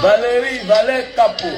Valérie Valet Capo.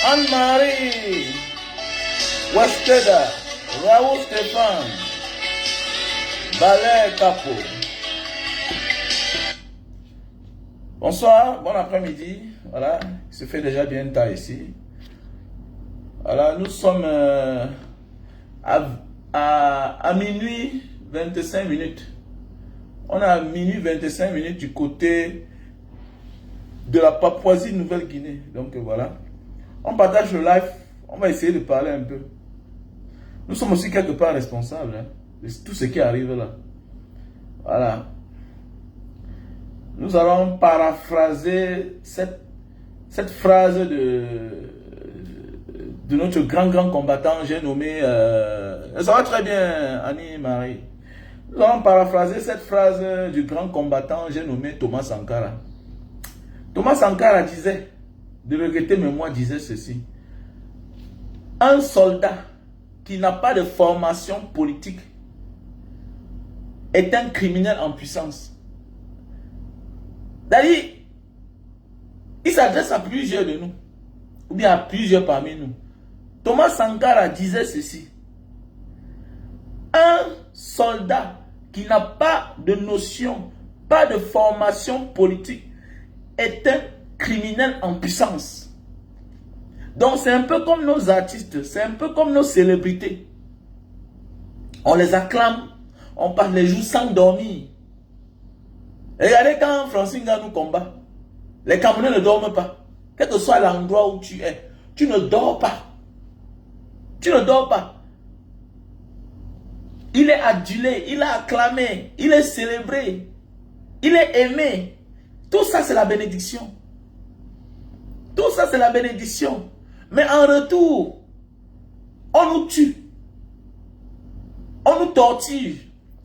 Anne-Marie Wasteda, Raoul Stéphane, Ballet Capo. Bonsoir, bon après-midi. Voilà, il se fait déjà bien tard ici. Voilà, nous sommes à minuit 25 minutes. On a minuit 25 minutes du côté de la Papouasie-Nouvelle-Guinée. Donc voilà. On partage le live, on va essayer de parler un peu. Nous sommes aussi quelque part responsables de tout ce qui arrive là. Voilà. Nous allons paraphraser cette phrase de notre grand combattant, j'ai nommé... ça va très bien, Annie-Marie. Nous allons paraphraser cette phrase du grand combattant, j'ai nommé Thomas Sankara. Thomas Sankara disait... de regretter, mais moi disais ceci. Un soldat qui n'a pas de formation politique est un criminel en puissance. C'est-à-dire, il s'adresse à plusieurs de nous, ou bien à plusieurs parmi nous. Thomas Sankara disait ceci. Un soldat qui n'a pas de notion, pas de formation politique est un criminel en puissance. Donc c'est un peu comme nos artistes, c'est un peu comme nos célébrités. On les acclame, on passe les jours sans dormir. Regardez quand Francine nous combat, les Camerounais ne dorment pas. Quel que soit l'endroit où tu es, tu ne dors pas. Tu ne dors pas. Il est adulé, il est acclamé, il est célébré, il est aimé. Tout ça, c'est la bénédiction. Tout ça, c'est la bénédiction. Mais en retour, on nous tue. On nous torture.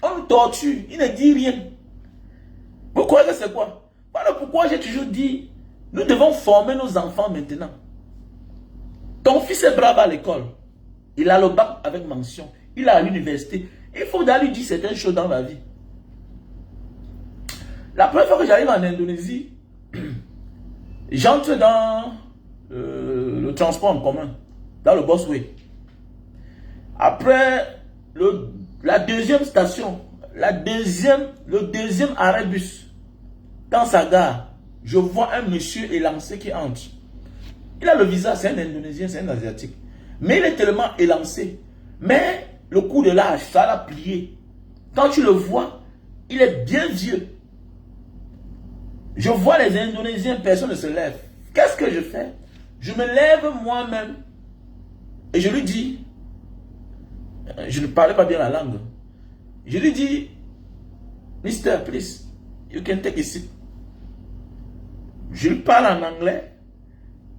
On nous torture. Il ne dit rien. Vous croyez que c'est quoi? Voilà pourquoi j'ai toujours dit, nous devons former nos enfants maintenant. Ton fils est brave à l'école. Il a le bac avec mention. Il est à l'université. Il faut d'aller lui dire certaines choses dans la vie. La première fois que j'arrive en Indonésie, j'entre dans le transport en commun, dans le busway. Après la deuxième station, le deuxième arrêt bus, dans sa gare, je vois un monsieur élancé qui entre. Il a le visage, c'est un Indonésien, c'est un Asiatique. Mais il est tellement élancé. Mais le coup de l'âge, ça l'a plié. Quand tu le vois, il est bien vieux. Je vois les Indonésiens, personne ne se lève. Qu'est-ce que je fais? Je me lève moi-même et je lui dis, je ne parlais pas bien la langue. Je lui dis, Mister, please, you can take a seat. Je lui parle en anglais.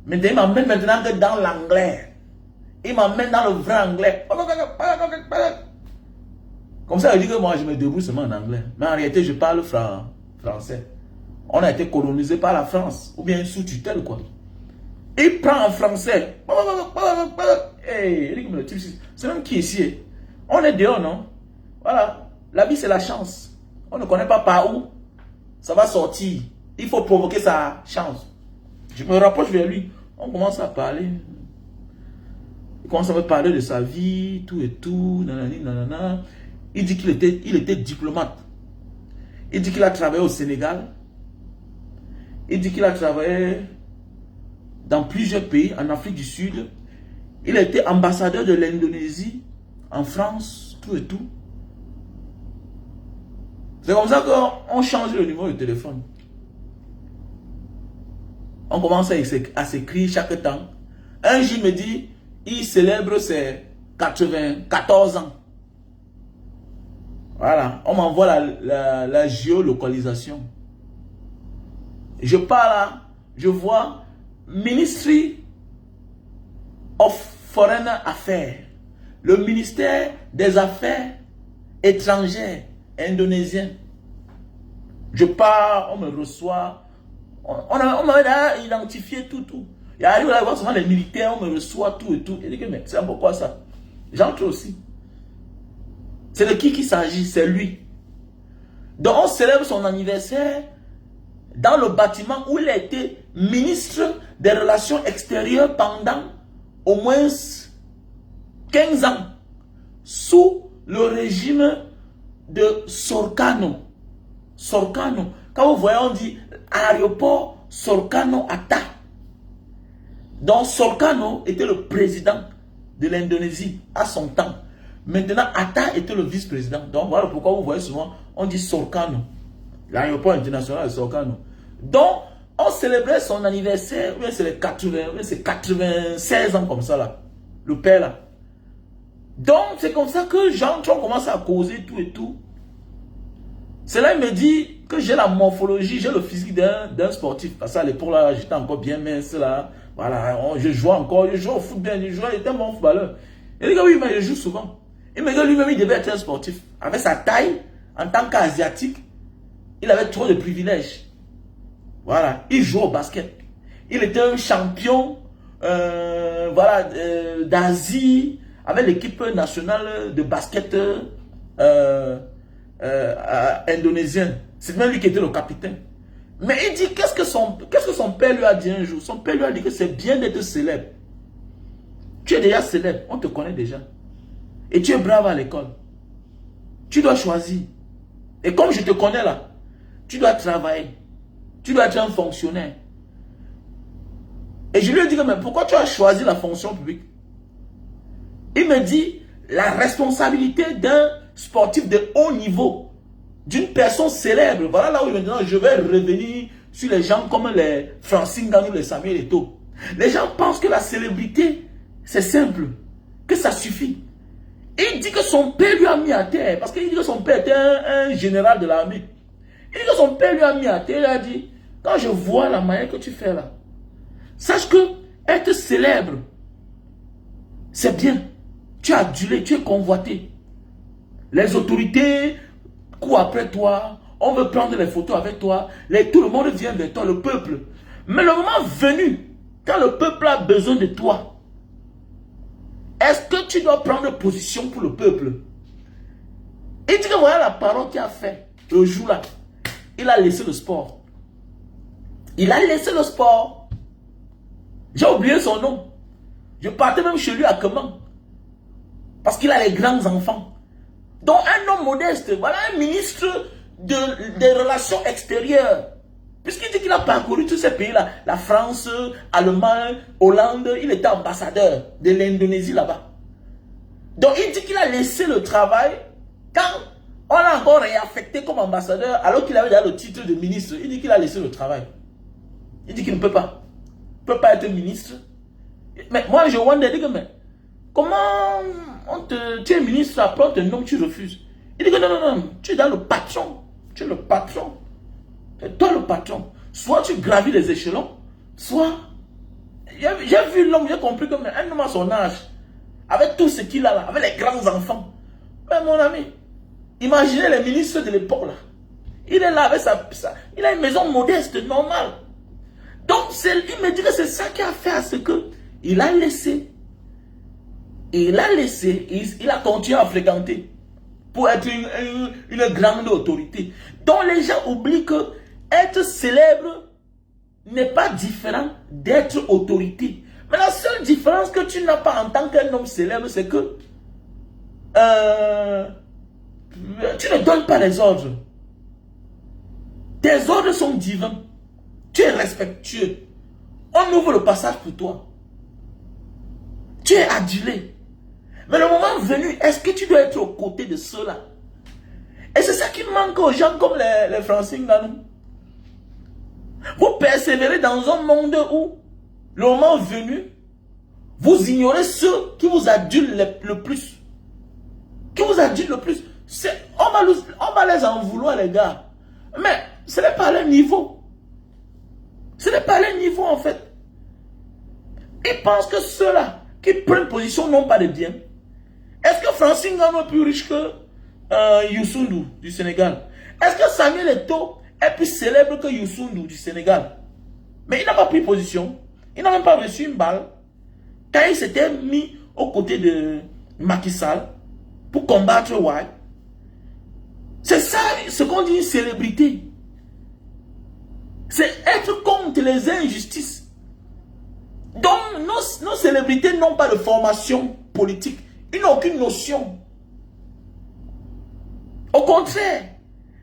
Mais il m'emmène maintenant dans l'anglais. Il m'emmène dans le vrai anglais. Comme ça, il dit que moi, je me débrouille seulement en anglais. Mais en réalité, je parle français. On a été colonisé par la France. Ou bien sous tutelle, quoi. Il prend en français. Hey, c'est même qui ici? On est dehors, non? Voilà. La vie, c'est la chance. On ne connaît pas par où ça va sortir. Il faut provoquer sa chance. Je me rapproche vers lui. On commence à parler. Il commence à me parler de sa vie, tout et tout. Nanani, nanana. Il dit qu'il était diplomate. Il dit qu'il a travaillé au Sénégal. Il dit qu'il a travaillé dans plusieurs pays, en Afrique du Sud. Il a été ambassadeur de l'Indonésie, en France, tout et tout. C'est comme ça qu'on change le numéro de téléphone. On commence à s'écrire chaque temps. Un jour, il me dit, il célèbre ses 94 ans. Voilà, on m'envoie la géolocalisation. Je pars là, je vois Ministry of Foreign Affairs, le ministère des Affaires étrangères indonésien. Je pars, on me reçoit. On m'a identifié tout. Il arrive à voir souvent les militaires, on me reçoit tout et tout. Il dit que mais c'est pourquoi ça? J'entre aussi. C'est de qui s'agit? C'est lui. Donc on célèbre son anniversaire dans le bâtiment où il a été ministre des Relations extérieures pendant au moins 15 ans. Sous le régime de Sorcano. Sorcano. Quand vous voyez, on dit aéroport Sorcano Hatta. Donc Sorcano était le président de l'Indonésie à son temps. Maintenant, Hatta était le vice-président. Donc voilà pourquoi vous voyez souvent, on dit Sorcano. L'aéroport international de Sorcano. Donc, on célébrait son anniversaire, oui, c'est les 96 ans comme ça là. Le père là. Donc, c'est comme ça que j'entre, on commence à causer tout et tout. C'est là il me dit que j'ai la morphologie, j'ai le physique d'un sportif. Parce qu'à l'époque là, j'étais encore bien mince là. Voilà, je jouais encore, je jouais au foot bien, j'étais un bon footballeur. Il dit que oui, mais je joue souvent. Il me dit que lui-même, il devait être un sportif. Avec sa taille, en tant qu'asiatique, il avait trop de privilèges. Voilà, il joue au basket. Il était un champion d'Asie avec l'équipe nationale de basket indonésienne. C'est même lui qui était le capitaine. Mais il dit, qu'est-ce que son père lui a dit un jour? Son père lui a dit que c'est bien d'être célèbre. Tu es déjà célèbre, on te connaît déjà. Et tu es brave à l'école. Tu dois choisir. Et comme je te connais là, tu dois travailler. Tu dois être un fonctionnaire. Et je lui ai dit, mais pourquoi tu as choisi la fonction publique? Il me dit, la responsabilité d'un sportif de haut niveau, d'une personne célèbre. Voilà là où maintenant je vais revenir sur les gens comme les Francine Ganou, les Samuel Eto'o. Les gens pensent que la célébrité, c'est simple. que ça suffit. Il dit que son père lui a mis à terre, parce qu'il dit que son père était un général de l'armée. Il dit que son père lui a mis à terre, il a dit, quand je vois la manière que tu fais là, sache que être célèbre, c'est bien. Tu es adulé, tu es convoité. Les autorités courent après toi, on veut prendre les photos avec toi, tout le monde vient vers toi, le peuple. Mais le moment venu, quand le peuple a besoin de toi, est-ce que tu dois prendre position pour le peuple? Il dit que voilà la parole qu'il a fait le jour-là. Il a laissé le sport. Il a laissé le sport. J'ai oublié son nom. Je partais même chez lui à Keman. Parce qu'il a les grands enfants. Donc un homme modeste, voilà un ministre des relations extérieures. Puisqu'il dit qu'il a parcouru tous ces pays-là. La France, Allemagne, Hollande, il était ambassadeur de l'Indonésie là-bas. Donc il dit qu'il a laissé le travail quand on l'a encore réaffecté comme ambassadeur alors qu'il avait déjà le titre de ministre. Il dit qu'il a laissé le travail. Il dit qu'il ne peut pas. Il ne peut pas être ministre. Mais moi je wonder, je dis que mais comment tu es ministre, après on te nomme, tu refuses. Il dit que non, tu es dans le patron. Tu es le patron. C'est toi le patron. Soit tu gravis les échelons, soit... J'ai vu l'homme, j'ai compris que un homme à son âge, avec tout ce qu'il a là, avec les grands enfants. Mais mon ami, imaginez les ministres de l'époque là. Il est là avec il a une maison modeste, normale. Donc il me dit que c'est ça qui a fait à ce que il a laissé. Il a continué à fréquenter pour être une grande autorité. Donc les gens oublient que être célèbre n'est pas différent d'être autorité. Mais la seule différence que tu n'as pas en tant qu'un homme célèbre, c'est que tu ne donnes pas les ordres. Tes ordres sont divins. Tu es respectueux. On ouvre le passage pour toi. Tu es adulé. Mais le moment venu, est-ce que tu dois être aux côtés de ceux-là? Et c'est ça qui manque aux gens comme les Francine Nganou. Vous persévérez dans un monde où, le moment venu, vous ignorez ceux qui vous adulent le plus. Qui vous adulent le plus. On va les en vouloir, les gars. Mais ce n'est pas leur niveau. Ce n'est pas leur niveau, en fait. Ils pensent que ceux-là qui prennent position n'ont pas de bien. Est-ce que Francine Nganou est plus riche que Youssou N'Dour du Sénégal? Est-ce que Samuel Eto'o est plus célèbre que Youssou N'Dour du Sénégal? Mais il n'a pas pris position. Il n'a même pas reçu une balle. Quand il s'était mis aux côtés de Macky Sall pour combattre Wai. C'est ça ce qu'on dit une célébrité. C'est être contre les injustices. Donc nos célébrités n'ont pas de formation politique. Ils n'ont aucune notion. Au contraire,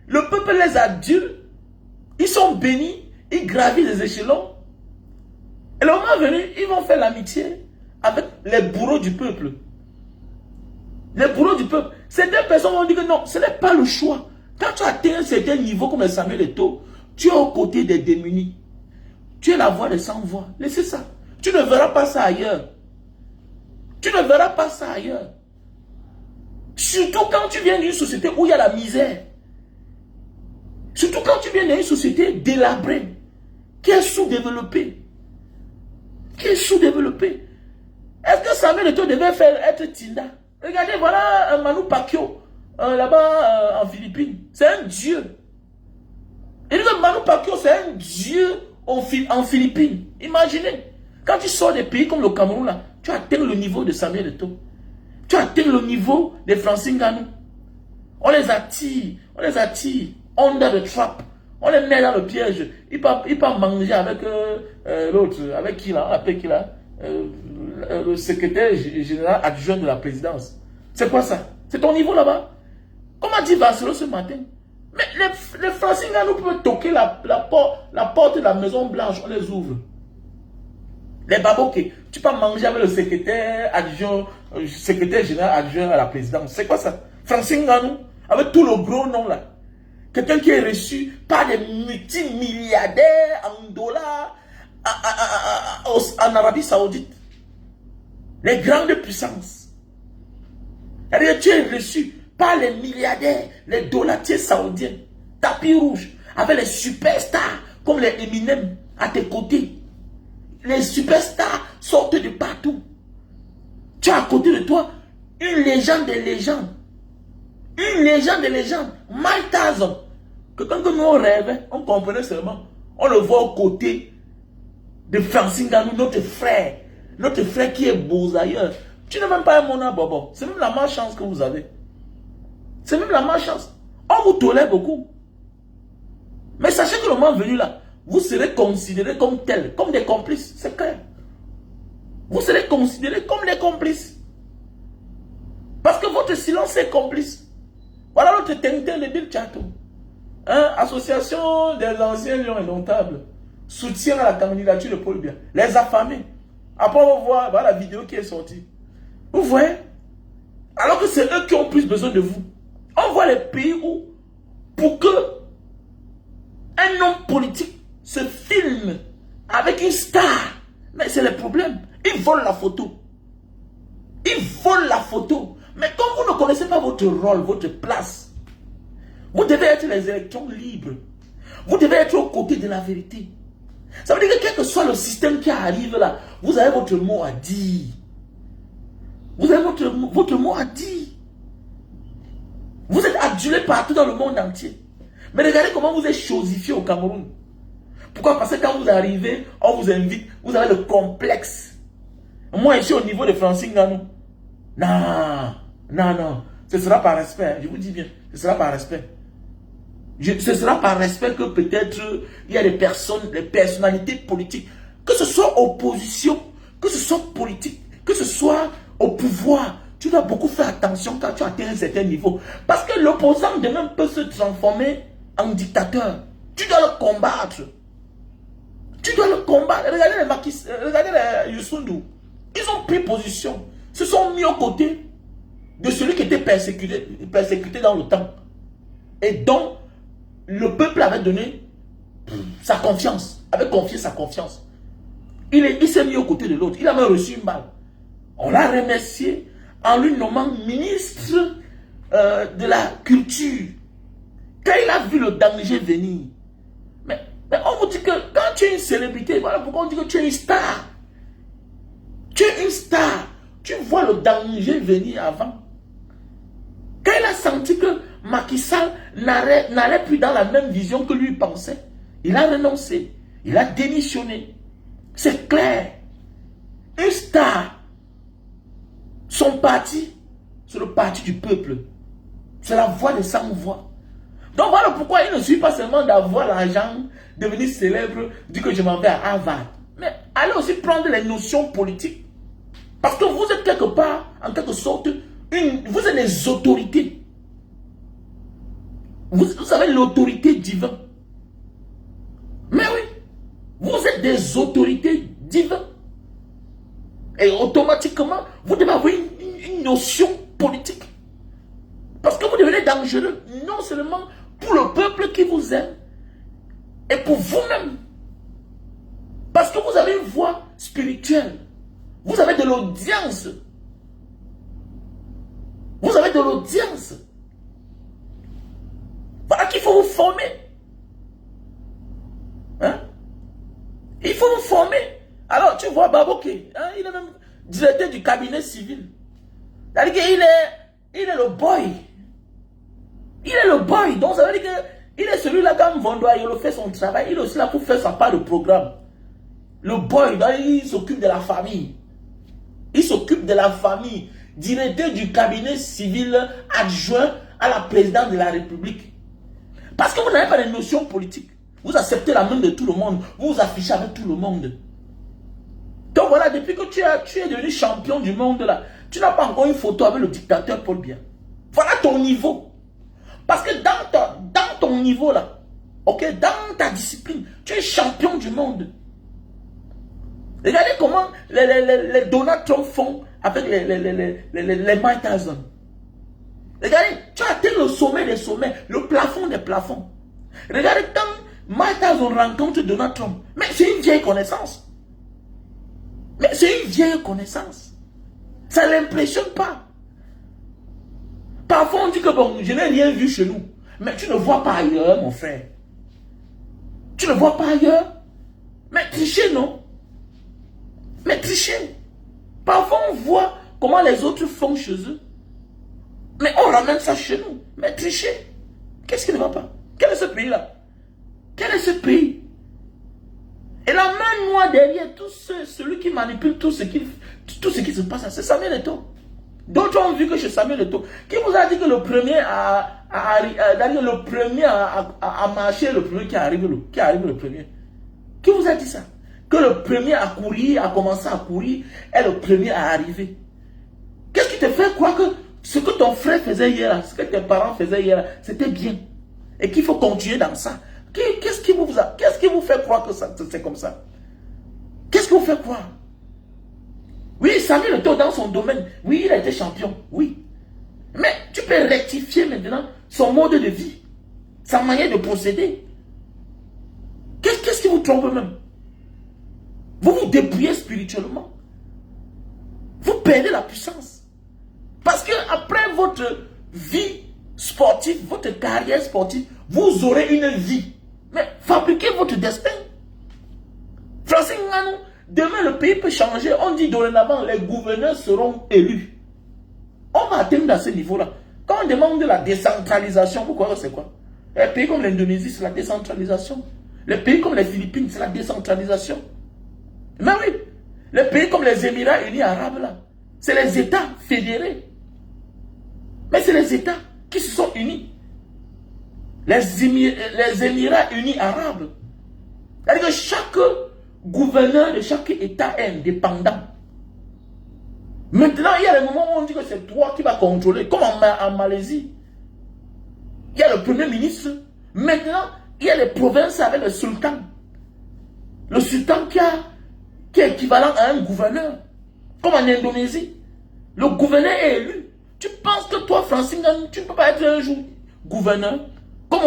le peuple les adule. Ils sont bénis. Ils gravissent les échelons. Et le moment venu, ils vont faire l'amitié avec les bourreaux du peuple. Les bourreaux du peuple. Ces deux personnes vont dire que non, ce n'est pas le choix. Quand tu atteins un certain niveau comme le Samuel Eto'o, tu es aux côtés des démunis. Tu es la voix des sans-voix. Laissez ça. Tu ne verras pas ça ailleurs. Tu ne verras pas ça ailleurs. Surtout quand tu viens d'une société où il y a la misère. Surtout quand tu viens d'une société délabrée, qui est sous-développée. Qui est sous-développée. Est-ce que Samuel Eto'o devait être Tinda? Regardez, voilà Manu Pacquiao, là-bas en Philippines. C'est un dieu. Et le Manu Pacquiao, c'est un dieu en Philippines. Imaginez, quand tu sors des pays comme le Cameroun, là, tu atteins le niveau de Samuel Eto'o. Tu atteins le niveau des Francine Nganou. On les attire, under the trap. On les met dans le piège. Ils peuvent manger avec l'autre, avec qui là, on appelle qui là, le secrétaire général adjoint de la présidence. C'est quoi ça? C'est ton niveau là-bas? Comme a dit Vasselo ce matin. Mais les Francine Nganou peuvent toquer la porte de la Maison Blanche, on les ouvre. Les baboquets, tu peux manger avec le secrétaire général adjoint à la présidence. C'est quoi ça? Francine Nganou, avec tout le gros nom là. Quelqu'un qui est reçu par des multimilliardaires en dollars en Arabie Saoudite. Les grandes puissances. C'est-à-dire, tu es reçu par les milliardaires, les dolatiers saoudiens, tapis rouge, avec les superstars, comme les Eminem à tes côtés. Les superstars sortent de partout. Tu as à côté de toi une légende des légendes. Une légende des légendes. Mike Tyson. Que quand nous on rêvait, on comprenait seulement. On le voit aux côtés de Francine Ngannou, notre frère. Notre frère qui est beau ailleurs. Tu n'as même pas un Mona Bobo. C'est même la malchance que vous avez. C'est même la malchance. On vous tolère beaucoup. Mais sachez que le moment venu là, vous serez considérés comme tels, comme des complices. C'est clair. Vous serez considérés comme des complices. Parce que votre silence est complice. Voilà notre Tintin de Bill Chateau. Hein? Association des anciens lions indomptables. Soutien à la candidature de Paul Biya. Les affamés. Après on va voir voilà, la vidéo qui est sortie. Vous voyez? Alors que c'est eux qui ont plus besoin de vous. On voit les pays où, pour que un homme politique se filme avec une star, mais c'est le problème. Ils volent la photo. Ils volent la photo. Mais comme vous ne connaissez pas votre rôle, votre place, vous devez être les élections libres. Vous devez être aux côtés de la vérité. Ça veut dire que quel que soit le système qui arrive là, vous avez votre mot à dire. Vous avez votre mot à dire. Vous êtes adulé partout dans le monde entier. Mais regardez comment vous êtes chosifié au Cameroun. Pourquoi? Parce que quand vous arrivez, on vous invite, vous avez le complexe. Moi, ici, au niveau de Francine Ngannou, non, ce sera par respect, je vous dis bien, ce sera par respect. Ce sera par respect que peut-être il y a des personnes, des personnalités politiques, que ce soit opposition, que ce soit politique, que ce soit au pouvoir. Tu dois beaucoup faire attention quand tu atteins un certain niveau. Parce que l'opposant de même peut se transformer en dictateur. Tu dois le combattre. Tu dois le combattre. Regardez les Youssou N'Dour. Ils ont pris position. Se sont mis aux côtés de celui qui était persécuté dans le temps. Et dont le peuple avait donné sa confiance. Avait confié sa confiance. Il s'est mis aux côtés de l'autre. Il a même reçu une balle. On l'a remercié en lui nommant ministre de la culture. Quand il a vu le danger venir. Mais on vous dit que quand tu es une célébrité, voilà pourquoi on dit que tu es une star. Tu es une star. Tu vois le danger venir avant. Quand il a senti que Macky Sall n'allait plus dans la même vision que lui pensait, il a renoncé. Il a démissionné. C'est clair. Une star. Son parti, c'est le parti du peuple. C'est la voix des sans-voix. Donc voilà pourquoi il ne suffit pas seulement d'avoir l'argent, devenir célèbre, dire que je m'en vais à Harvard. Mais allez aussi prendre les notions politiques. Parce que vous êtes quelque part, en quelque sorte, vous êtes des autorités. Vous avez l'autorité divine. Mais oui, vous êtes des autorités divines. Et automatiquement, vous devez avoir une notion politique. Parce que vous devenez dangereux, non seulement pour le peuple qui vous aime, et pour vous-même. Parce que vous avez une voix spirituelle. Vous avez de l'audience. Vous avez de l'audience. Voilà qu'il faut vous former. Hein? Il faut vous former. Alors, tu vois, Baboké, hein, il est même directeur du cabinet civil. C'est-à-dire qu'il est le boy. Il est le boy. Donc, ça veut dire qu'il est celui-là, quand Vondoa, il fait son travail, il est aussi là pour faire sa part de programme. Le boy, il s'occupe de la famille. Il s'occupe de la famille. Directeur du cabinet civil adjoint à la présidente de la République. Parce que vous n'avez pas de notion politique. Vous acceptez la main de tout le monde. Vous vous affichez avec tout le monde. Donc voilà, depuis que tu es devenu champion du monde là, tu n'as pas encore une photo avec le dictateur Paul Biya. Voilà ton niveau. Parce que dans ton niveau là, ok, dans ta discipline, tu es champion du monde. Regardez comment les Donald Trump font avec les Mike Tyson. Regardez, tu as atteint le sommet des sommets, le plafond des plafonds. Regardez quand Mike Tyson rencontre Donald Trump. Mais c'est une vieille connaissance. Mais c'est une vieille connaissance. Ça ne l'impressionne pas. Parfois, on dit que bon, je n'ai rien vu chez nous. Mais tu ne vois pas ailleurs, mon frère. Tu ne vois pas ailleurs. Mais tricher, non? Mais tricher. Parfois, on voit comment les autres font chez eux. Mais on ramène ça chez nous. Mais tricher. Qu'est-ce qui ne va pas? Quel est ce pays-là? Quel est ce pays? Et la main noire derrière tout celui qui manipule tout ce qui se passe, c'est Samuel Eto'o. D'autres ont vu que chez Samuel Eto'o, qui vous a dit que le premier à marcher, le premier qui arrive le premier? Qui vous a dit ça? Que le premier à courir, à commencer à courir, est le premier à arriver. Qu'est-ce qui te fait croire que ce que ton frère faisait hier, ce que tes parents faisaient hier, c'était bien? Et qu'il faut continuer dans ça. Qu'est-ce qui vous fait croire que c'est comme ça? Qu'est-ce qui vous fait croire? Oui, Samuel Eto'o dans son domaine, oui, il a été champion, oui. Mais tu peux rectifier maintenant son mode de vie, sa manière de procéder. Qu'est-ce qui vous trompe même? Vous vous dépouillez spirituellement. Vous perdez la puissance. Parce que après votre vie sportive, votre carrière sportive, vous aurez une vie. Mais fabriquez votre destin. Francis Ngannou, demain le pays peut changer. On dit dorénavant, les gouverneurs seront élus. On va atteindre à ce niveau-là. Quand on demande de la décentralisation, vous croyez que c'est quoi? Les pays comme l'Indonésie, c'est la décentralisation. Les pays comme les Philippines, c'est la décentralisation. Mais oui, les pays comme les Émirats unis arabes, là, c'est les États fédérés. Mais c'est les États qui se sont unis. Les Émirats unis arabes. C'est-à-dire que chaque gouverneur de chaque État est indépendant. Maintenant, il y a des moments où on dit que c'est toi qui vas contrôler, comme en Malaisie. Il y a le premier ministre. Maintenant, il y a les provinces avec le sultan. Le sultan qui est équivalent à un gouverneur. Comme en Indonésie. Le gouverneur est élu. Tu penses que toi, Francis Ngannou, tu ne peux pas être un jour gouverneur? Comme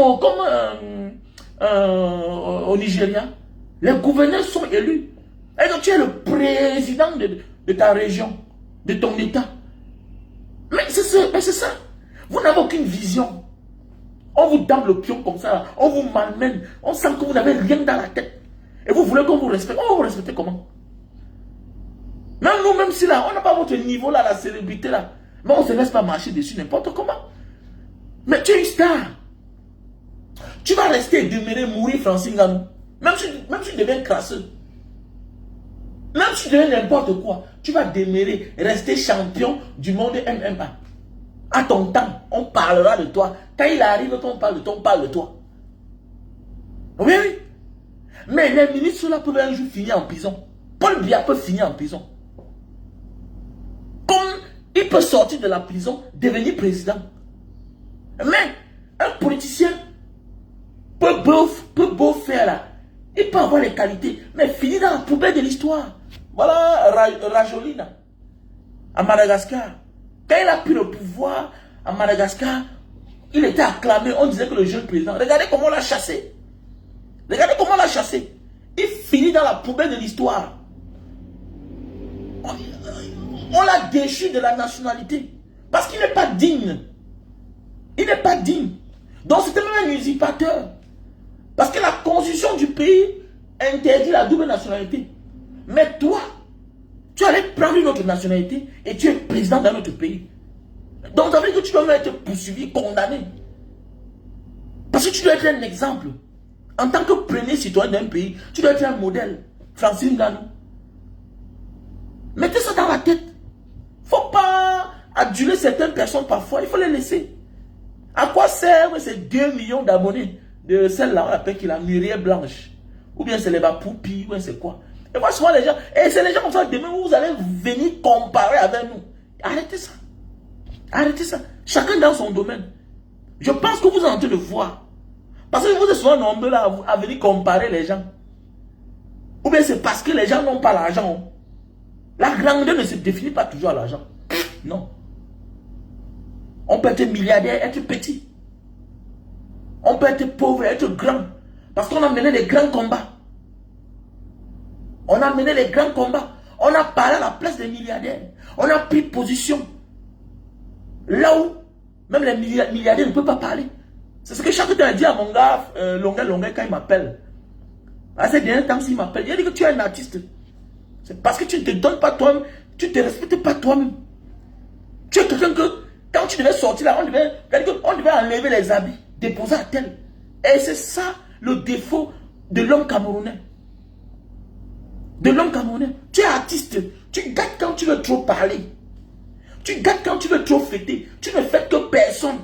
au Nigeria. Les gouverneurs sont élus. Et donc tu es le président de ta région, de ton État. Mais c'est ça. Vous n'avez aucune vision. On vous donne le pion comme ça, on vous malmène, on sent que vous n'avez rien dans la tête. Et vous voulez qu'on vous respecte. On va vous respecter comment? Même nous, même si là, on n'a pas votre niveau là, la célébrité là. Mais on ne se laisse pas marcher dessus n'importe comment. Mais tu es une star. Tu vas rester et demeurer mourir Francis Ngannou. Même si tu deviens crasseux. Même si tu deviens n'importe quoi. Tu vas demeurer, rester champion du monde MMA. À ton temps, on parlera de toi. Quand il arrive, quand on parle de toi, on parle de toi. Oui, oui. Mais les ministres là peuvent un jour finir en prison. Paul Biya peut finir en prison. Comme il peut sortir de la prison, devenir président. Mais un politicien peut beau faire là. Il peut avoir les qualités, mais finir dans la poubelle de l'histoire. Voilà Rajolina, à Madagascar. Quand il a pris le pouvoir à Madagascar, il était acclamé. On disait que le jeune président, regardez comment on l'a chassé. Regardez comment on l'a chassé. Il finit dans la poubelle de l'histoire. On l'a déchu de la nationalité. Parce qu'il n'est pas digne. Il n'est pas digne. Donc c'était même un usurpateur. Parce que la constitution du pays interdit la double nationalité. Mais toi, tu allais prendre une autre nationalité et tu es président d'un autre pays. Donc ça veut dire que tu dois même être poursuivi, condamné. Parce que tu dois être un exemple. En tant que premier citoyen d'un pays, tu dois être un modèle. Francis Ngannou. Mettez ça dans la tête. Il ne faut pas aduler certaines personnes parfois. Il faut les laisser. À quoi servent ces 2 millions d'abonnés de celle-là, on appelle qu'il a Muriel Blanche? Ou bien c'est les Bapoupi, ou bien c'est quoi? Et moi, souvent les gens, et c'est les gens comme ça, demain vous allez venir comparer avec nous. Arrêtez ça. Arrêtez ça. Chacun dans son domaine. Je pense que vous êtes en train de voir. Parce que vous êtes souvent nombreux là à venir comparer les gens. Ou bien c'est parce que les gens n'ont pas l'argent. La grandeur ne se définit pas toujours à l'argent. Non. On peut être milliardaire, être petit. On peut être pauvre, être grand. Parce qu'on a mené les grands combats. On a mené les grands combats. On a parlé à la place des milliardaires. On a pris position. Là où Même les milliardaires ne peuvent pas parler. C'est ce que chaque temps a dit à mon gars, Longuet, quand il m'appelle. À ces derniers temps, s'il m'appelle, il a dit que tu es un artiste. C'est parce que tu ne te donnes pas toi-même, tu ne te respectes pas toi-même. Tu es quelqu'un que, quand tu devais sortir là, on devait enlever les habits, déposer à tel. Et c'est ça le défaut de l'homme camerounais. De l'homme camerounais. Tu es artiste. Tu gâtes quand tu veux trop parler. Tu gâtes quand tu veux trop fêter. Tu ne fêtes que personne.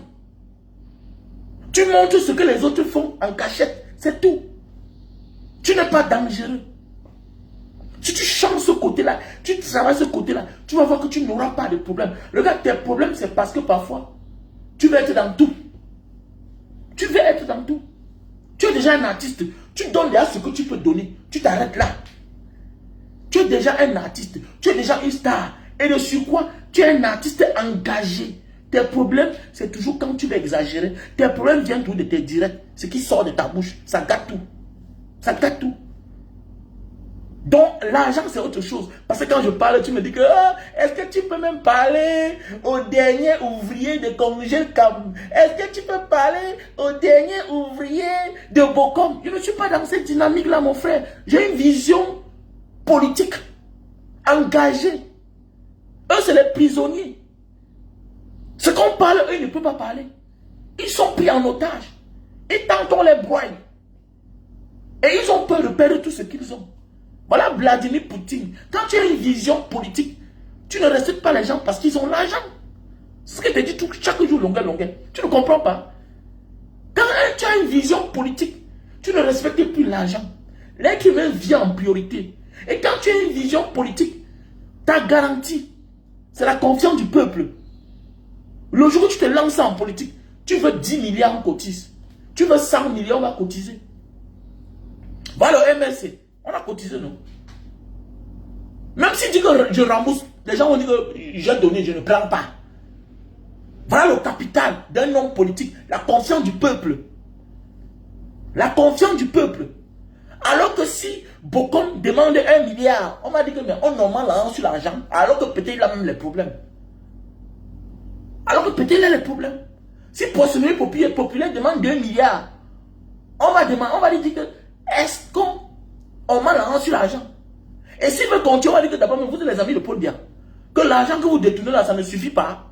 Tu montres ce que les autres font en cachette. C'est tout. Tu n'es pas dangereux. Si tu changes ce côté-là, tu travailles ce côté-là, tu vas voir que tu n'auras pas de problème. Regarde, tes problèmes, c'est parce que parfois, tu veux être dans tout. Tu veux être dans tout. Tu es déjà un artiste. Tu donnes déjà ce que tu peux donner. Tu t'arrêtes là. Tu es déjà un artiste. Tu es déjà une star. Et de surcroît, tu es un artiste engagé. Tes problèmes, c'est toujours quand tu veux exagérer. Tes problèmes viennent tout de tes directs. Ce qui sort de ta bouche, ça gâte tout. Ça gâte tout. Donc, l'argent, c'est autre chose. Parce que quand je parle, tu me dis que est-ce que tu peux même parler au dernier ouvrier de Congel-Cam? Est-ce que tu peux parler au dernier ouvrier de Bocom? Je ne suis pas dans cette dynamique-là, mon frère. J'ai une vision politique, engagée. Eux, c'est les prisonniers. Ce qu'on parle, eux, ils ne peuvent pas parler. Ils sont pris en otage. Et tant qu'on les broie. Et ils ont peur de perdre tout ce qu'ils ont. Voilà Vladimir Poutine. Quand tu as une vision politique, tu ne respectes pas les gens parce qu'ils ont l'argent. C'est ce que te dit chaque jour, longueur. Tu ne comprends pas. Quand tu as une vision politique, tu ne respectes plus l'argent. L'être humain vient en priorité. Et quand tu as une vision politique, ta garantie, c'est la confiance du peuple. Le jour où tu te lances en politique, tu veux 10 milliards, on cotise. Tu veux 100 millions, on va cotiser. Voilà le MLC. On a cotisé, non? Même si dit que je rembourse, les gens vont dire que j'ai donné, je ne prends pas. Voilà le capital d'un homme politique, la confiance du peuple. La confiance du peuple. Alors que si Bocom demande 1 milliard, on m'a dit que mais on normal là sur l'argent, alors que peut-être il a même les problèmes. Alors que peut-être il a les problèmes. Si Poissonnerie populaire demande 2 milliards, on va lui dire que est-ce qu'on m'a l'argent sur l'argent? Et s'il veut continuer, on va dire que d'abord, vous êtes les amis de Paul Biya. Que l'argent que vous détournez là, ça ne suffit pas.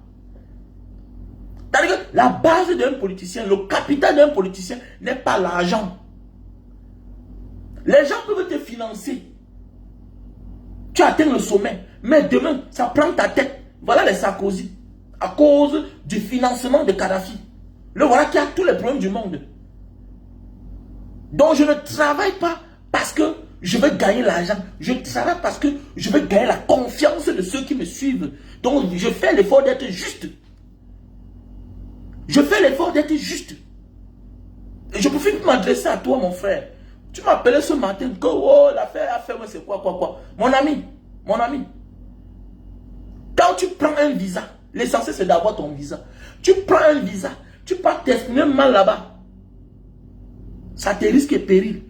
C'est-à-dire que la base d'un politicien, le capital d'un politicien n'est pas l'argent. Les gens peuvent te financer. Tu atteins le sommet. Mais demain, ça prend ta tête. Voilà les Sarkozy. À cause du financement de Kadhafi. Le voilà qui a tous les problèmes du monde. Donc je ne travaille pas parce que je veux gagner l'argent. Je travaille parce que je veux gagner la confiance de ceux qui me suivent. Donc je fais l'effort d'être juste. Je fais l'effort d'être juste. Et je préfère m'adresser à toi, mon frère. Tu m'appelais ce matin que oh, l'affaire à faire, c'est quoi. Mon ami. Quand tu prends un visa, l'essentiel c'est d'avoir ton visa. Tu prends un visa, tu pars t'exprimer mal là-bas. Ça te risque et péril.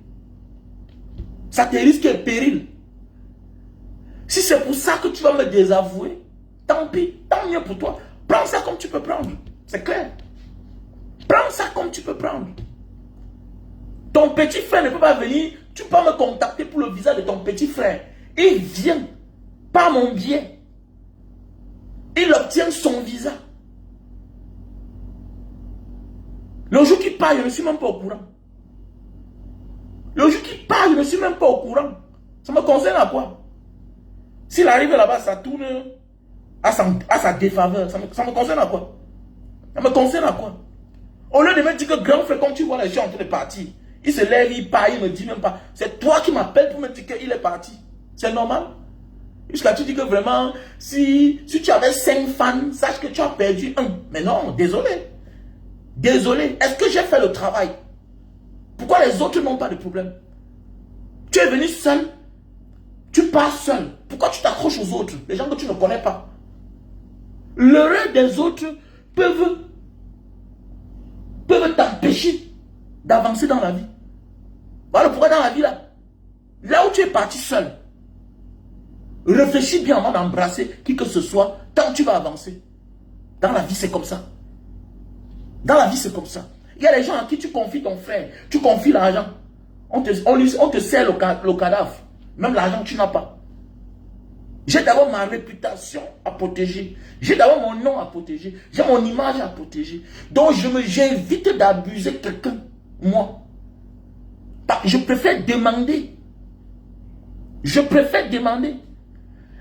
Ça te risque et péril. Si c'est pour ça que tu vas me désavouer, tant pis, tant mieux pour toi. Prends ça comme tu peux prendre. C'est clair. Prends ça comme tu peux prendre. Ton petit frère ne peut pas venir. Tu peux me contacter pour le visa de ton petit frère. Il vient par mon biais. Il obtient son visa. Le jour qu'il part, je ne suis même pas au courant. Le jour qu'il part, je ne suis même pas au courant. Ça me concerne à quoi? S'il arrive là-bas, ça tourne à sa défaveur. Ça me concerne à quoi? Ça me concerne à quoi? Au lieu de me dire que grand frère, quand tu vois les gens en train de partir, il se lève, il part, il ne me dit même pas. C'est toi qui m'appelles pour me dire qu'il est parti. C'est normal? Jusqu'à tu dis que vraiment, si tu avais 5 fans, sache que tu as perdu 1. Mais non, désolé. Désolé. Est-ce que j'ai fait le travail? Pourquoi les autres n'ont pas de problème? Tu es venu seul. Tu pars seul. Pourquoi tu t'accroches aux autres? Les gens que tu ne connais pas. L'erreur des autres peuvent t'empêcher d'avancer dans la vie. Voilà pourquoi dans la vie là où tu es parti seul, réfléchis bien avant d'embrasser qui que ce soit, tant que tu vas avancer. Dans la vie, c'est comme ça. Dans la vie, c'est comme ça. Il y a des gens à qui tu confies ton frère, tu confies l'argent. On te sert le cadavre. Même l'argent, tu n'as pas. J'ai d'abord ma réputation à protéger. J'ai d'abord mon nom à protéger. J'ai mon image à protéger. Donc, j'évite d'abuser quelqu'un, moi. Je préfère demander. Je préfère demander.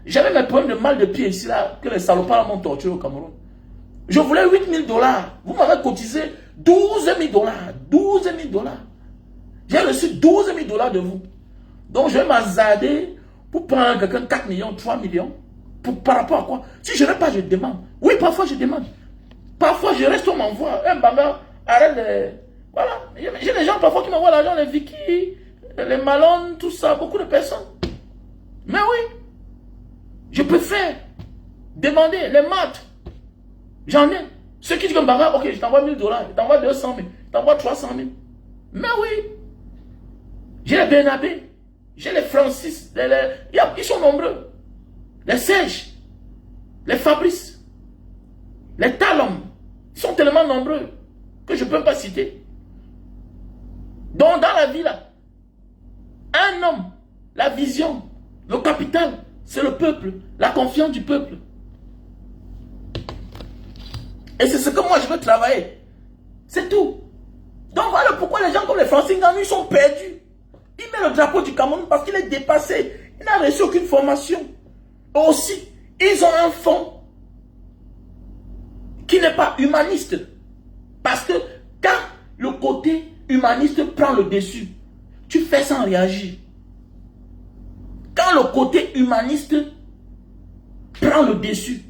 J'avais mes problèmes de mal de pied ici, là, que les salopards m'ont torturé au Cameroun. Je voulais 8 000 $. Vous m'avez cotisé 12 000 $. 12 000 $. J'ai reçu 12 000 $ de vous. Donc, je vais m'azarder pour prendre quelqu'un 4 millions, 3 millions. Par rapport à quoi? Si je n'ai pas, je demande. Oui, parfois, je demande. Parfois, je reste, on m'envoie. Un baba, arrête les... Voilà. J'ai des gens parfois qui m'envoient l'argent, les Vicky, les Malone, tout ça, beaucoup de personnes. Mais oui. Je préfère demander les maths. J'en ai. Ceux qui disent comme Baba, ok, je t'envoie 1 000 $, je t'envoie 200 000, je t'envoie 300 000. Mais oui. J'ai les Bernabé, j'ai les Francis, ils sont nombreux. Les Serge, les Fabrice, les Talon, ils sont tellement nombreux que je ne peux pas citer. Donc dans la vie là, un homme, la vision, le capital, c'est le peuple, la confiance du peuple. Et c'est ce que moi je veux travailler. C'est tout. Donc voilà pourquoi les gens comme les Francine Ganou, ils sont perdus. Il met le drapeau du Cameroun parce qu'il est dépassé. Il n'a reçu aucune formation. Aussi, ils ont un fonds qui n'est pas humaniste. Parce que quand le côté humaniste prend le dessus, tu fais sans réagir. Quand le côté humaniste prend le dessus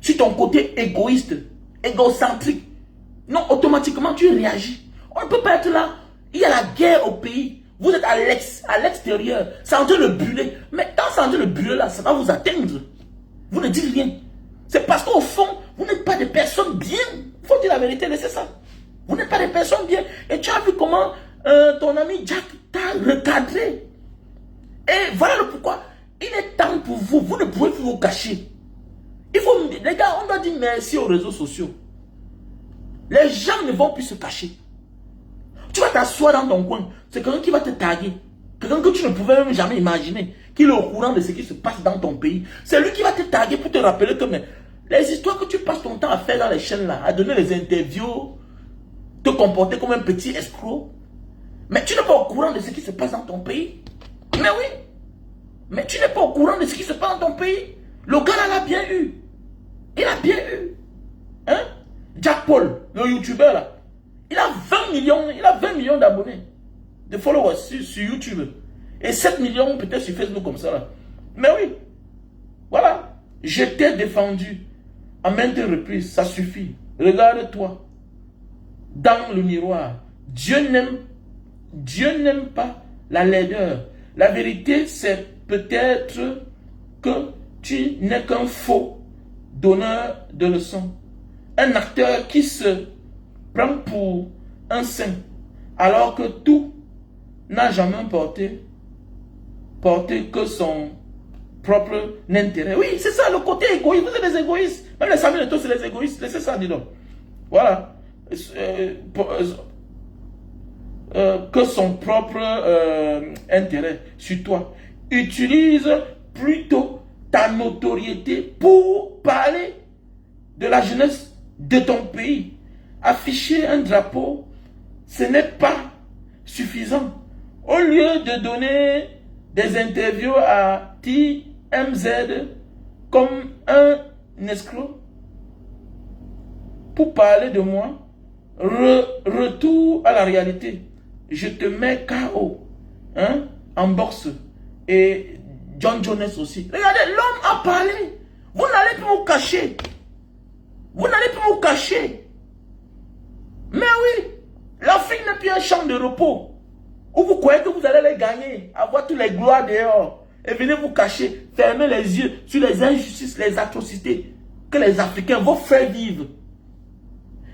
sur ton côté égoïste, égocentrique, non, automatiquement tu réagis. On ne peut pas être là. Il y a la guerre au pays. Vous êtes à l'extérieur. C'est en train de brûler. Mais quand c'est en train de brûler là, ça va vous atteindre. Vous ne dites rien. C'est parce qu'au fond, vous n'êtes pas des personnes bien. Il faut dire la vérité, laissez ça. Vous n'êtes pas des personnes bien. Et tu as vu comment ton ami Jack t'a recadré. Et voilà le pourquoi. Il est temps pour vous. Vous ne pouvez plus vous cacher. Il faut, les gars, on doit dire merci aux réseaux sociaux. Les gens ne vont plus se cacher. Tu vas t'asseoir dans ton coin. C'est quelqu'un qui va te taguer. Quelqu'un que tu ne pouvais même jamais imaginer. Qu'il est au courant de ce qui se passe dans ton pays. C'est lui qui va te taguer pour te rappeler que mais, les histoires que tu passes ton temps à faire dans les chaînes là, à donner les interviews, te comporter comme un petit escroc. Mais tu n'es pas au courant de ce qui se passe dans ton pays. Mais oui. Mais tu n'es pas au courant de ce qui se passe dans ton pays. Le gars là l'a bien eu. Il a bien eu. Hein? Jack Paul, le youtubeur là. Il a 20 millions d'abonnés, de followers sur YouTube. Et 7 millions peut-être sur Facebook comme ça là. Mais oui. Voilà. Je t'ai défendu à maintes reprises. Ça suffit. Regarde-toi dans le miroir. Dieu n'aime pas la laideur. La vérité, c'est peut-être que tu n'es qu'un faux donneur de leçons. Un acteur qui se prend pour un saint, alors que tout n'a jamais porté que son propre intérêt. Oui, c'est ça le côté égoïste. Vous êtes des égoïstes. Même les Samuel et tous, c'est des égoïstes. Laissez ça, dis donc. Voilà. Que son propre intérêt sur toi. Utilise plutôt ta notoriété pour parler de la jeunesse de ton pays. Afficher un drapeau, ce n'est pas suffisant. Au lieu de donner des interviews à TMZ comme un escroc pour parler de moi, retour à la réalité. Je te mets KO, hein, en boxe. Et John Jones aussi. Regardez, l'homme a parlé. Vous n'allez plus vous cacher. Vous n'allez plus vous cacher. Mais oui, l'Afrique n'est plus un champ de repos. Où vous croyez que vous allez les gagner, avoir tous les gloires dehors. Et venez vous cacher, fermer les yeux sur les injustices, les atrocités que les Africains, vos frères vivent.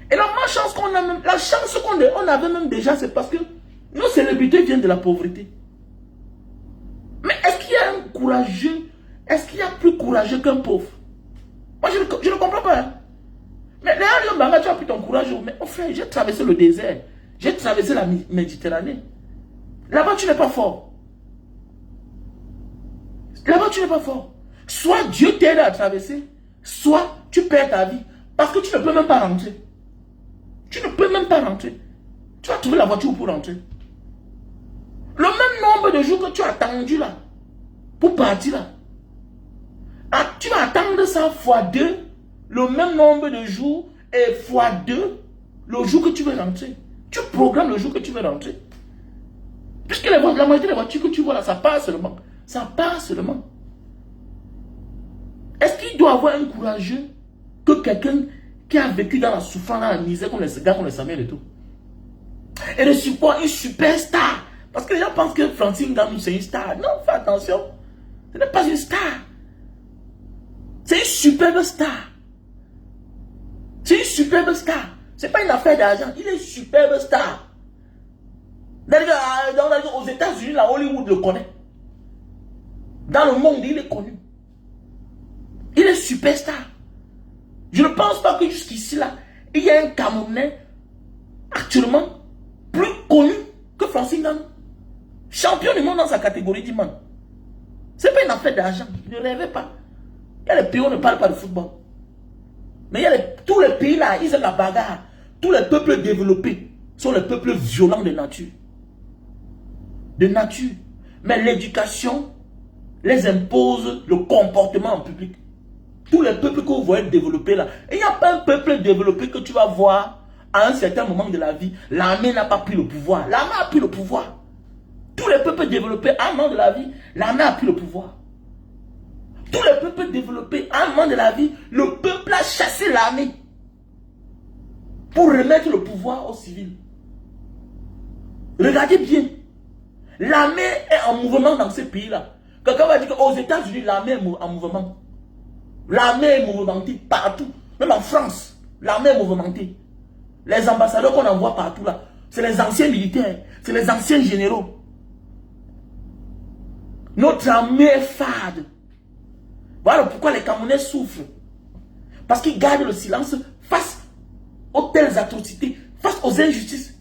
Et la chance qu'on a même, la chance qu'on avait même déjà, c'est parce que nos célébrités viennent de la pauvreté. Mais est-ce qu'il y a un courageux, est-ce qu'il y a plus courageux qu'un pauvre? Moi, je ne comprends pas. Hein? Mais là, tu as pris ton courage. Mais mon frère, j'ai traversé le désert. J'ai traversé la Méditerranée. Là-bas, tu n'es pas fort. Là-bas, tu n'es pas fort. Soit Dieu t'aide à traverser, soit tu perds ta vie. Parce que tu ne peux même pas rentrer. Tu ne peux même pas rentrer. Tu vas trouver la voiture pour rentrer. Le même nombre de jours que tu as attendu là, pour partir là, tu vas attendre ça fois 2, le même nombre de jours et fois 2, le jour que tu veux rentrer. Tu programmes le jour que tu veux rentrer. Puisque la majorité des voitures que tu vois là, ça passe seulement. Ça passe seulement. Est-ce qu'il doit avoir un courageux que quelqu'un qui a vécu dans la souffrance, dans la misère, comme les gars, comme les Samuel et tout, et de support une superstar? Parce que les gens pensent que Francine Ngannou c'est une star. Non, fais attention. Ce n'est pas une star. C'est une superbe star. C'est une superbe star. Ce n'est pas une affaire d'argent. Il est une superbe star. Aux États-Unis, la Hollywood le connaît. Dans le monde, il est connu. Il est superstar. Je ne pense pas que jusqu'ici, là, il y a un Camerounais actuellement plus connu que Francine Ngannou. Champion du monde dans sa catégorie, dit man. Ce n'est pas une affaire d'argent. Ne rêvez pas. Il y a les pays où on ne parle pas de football. Mais il y a tous les pays là, ils ont la bagarre. Tous les peuples développés sont les peuples violents de nature. De nature. Mais l'éducation les impose le comportement en public. Tous les peuples que vous voyez développer là, il n'y a pas un peuple développé que tu vas voir à un certain moment de la vie. L'armée n'a pas pris le pouvoir. L'armée a pris le pouvoir. Tous les peuples développés à un moment de la vie, l'armée a pris le pouvoir. Tous les peuples développés à un moment de la vie, le peuple a chassé l'armée pour remettre le pouvoir aux civils. Regardez bien. L'armée est en mouvement dans ces pays-là. Quelqu'un va dire qu'aux États-Unis, l'armée est en mouvement. L'armée est mouvementée partout. Même en France, l'armée est mouvementée. Les ambassadeurs qu'on envoie partout là, c'est les anciens militaires, c'est les anciens généraux. Notre armée est fade. Voilà pourquoi les Camerounais souffrent. Parce qu'ils gardent le silence face aux telles atrocités, face aux injustices.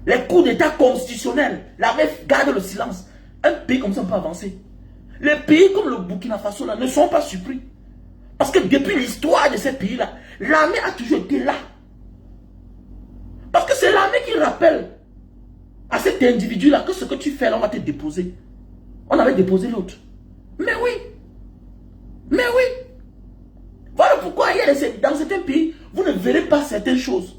Les coups d'état constitutionnels, l'armée garde le silence. Un pays comme ça peut avancer. Les pays comme le Burkina Faso là, ne sont pas surpris. Parce que depuis l'histoire de ces pays-là, l'armée a toujours été là. Parce que c'est l'armée qui rappelle à cet individu-là que ce que tu fais là, on va te déposer. On avait déposé l'autre. Mais oui. Mais oui. Voilà pourquoi dans certains pays, vous ne verrez pas certaines choses.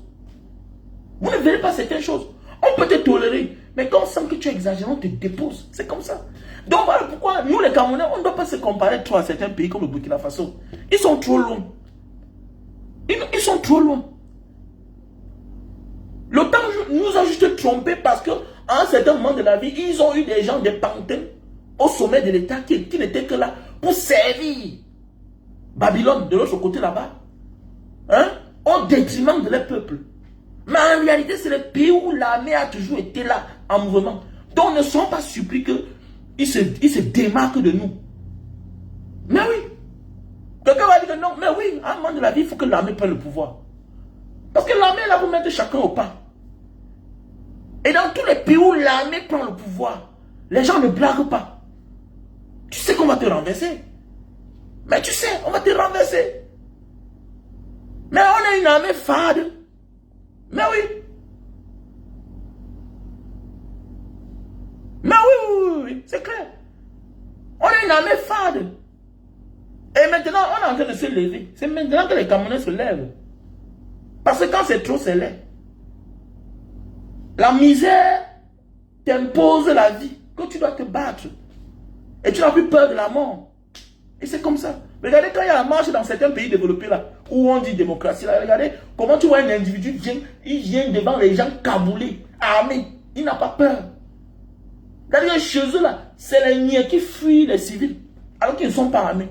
Vous ne verrez pas certaines choses. On peut te tolérer. Mais quand on sent que tu exagères, on te dépose. C'est comme ça. Donc voilà pourquoi nous les Camerounais, on ne doit pas se comparer trop à certains pays comme le Burkina Faso. Ils sont trop loin. Ils sont trop loin. Le temps nous a juste trompés parce qu'à un certain moment de la vie, ils ont eu des gens, des pantins au sommet de l'État qui n'étaient que là pour servir Babylone de l'autre côté là-bas. Hein? Au détriment de leur peuple. Mais en réalité, c'est le pays où l'armée a toujours été là, en mouvement. Donc, ne sont pas surpris qu'ils se démarquent de nous. Mais oui. Quelqu'un va dire que non, mais oui, à un moment de la vie, il faut que l'armée prenne le pouvoir. Parce que l'armée est là pour mettre chacun au pas. Et dans tous les pays où l'armée prend le pouvoir, les gens ne blaguent pas. Tu sais qu'on va te renverser. Mais tu sais, on va te renverser. Mais on a une armée fade. Mais oui. Mais oui, c'est clair. On a une armée fade. Et maintenant, on est en train de se lever. C'est maintenant que les Camerounais se lèvent. Parce que quand c'est trop, c'est laid. La misère t'impose la vie, que tu dois te battre. Et tu n'as plus peur de la mort. Et c'est comme ça. Regardez quand il y a la marche dans certains pays développés là, où on dit démocratie là, regardez comment tu vois un individu il vient devant les gens caboulés, armés. Il n'a pas peur. Regardez chez eux là, c'est les niais qui fuient les civils, alors qu'ils ne sont pas armés.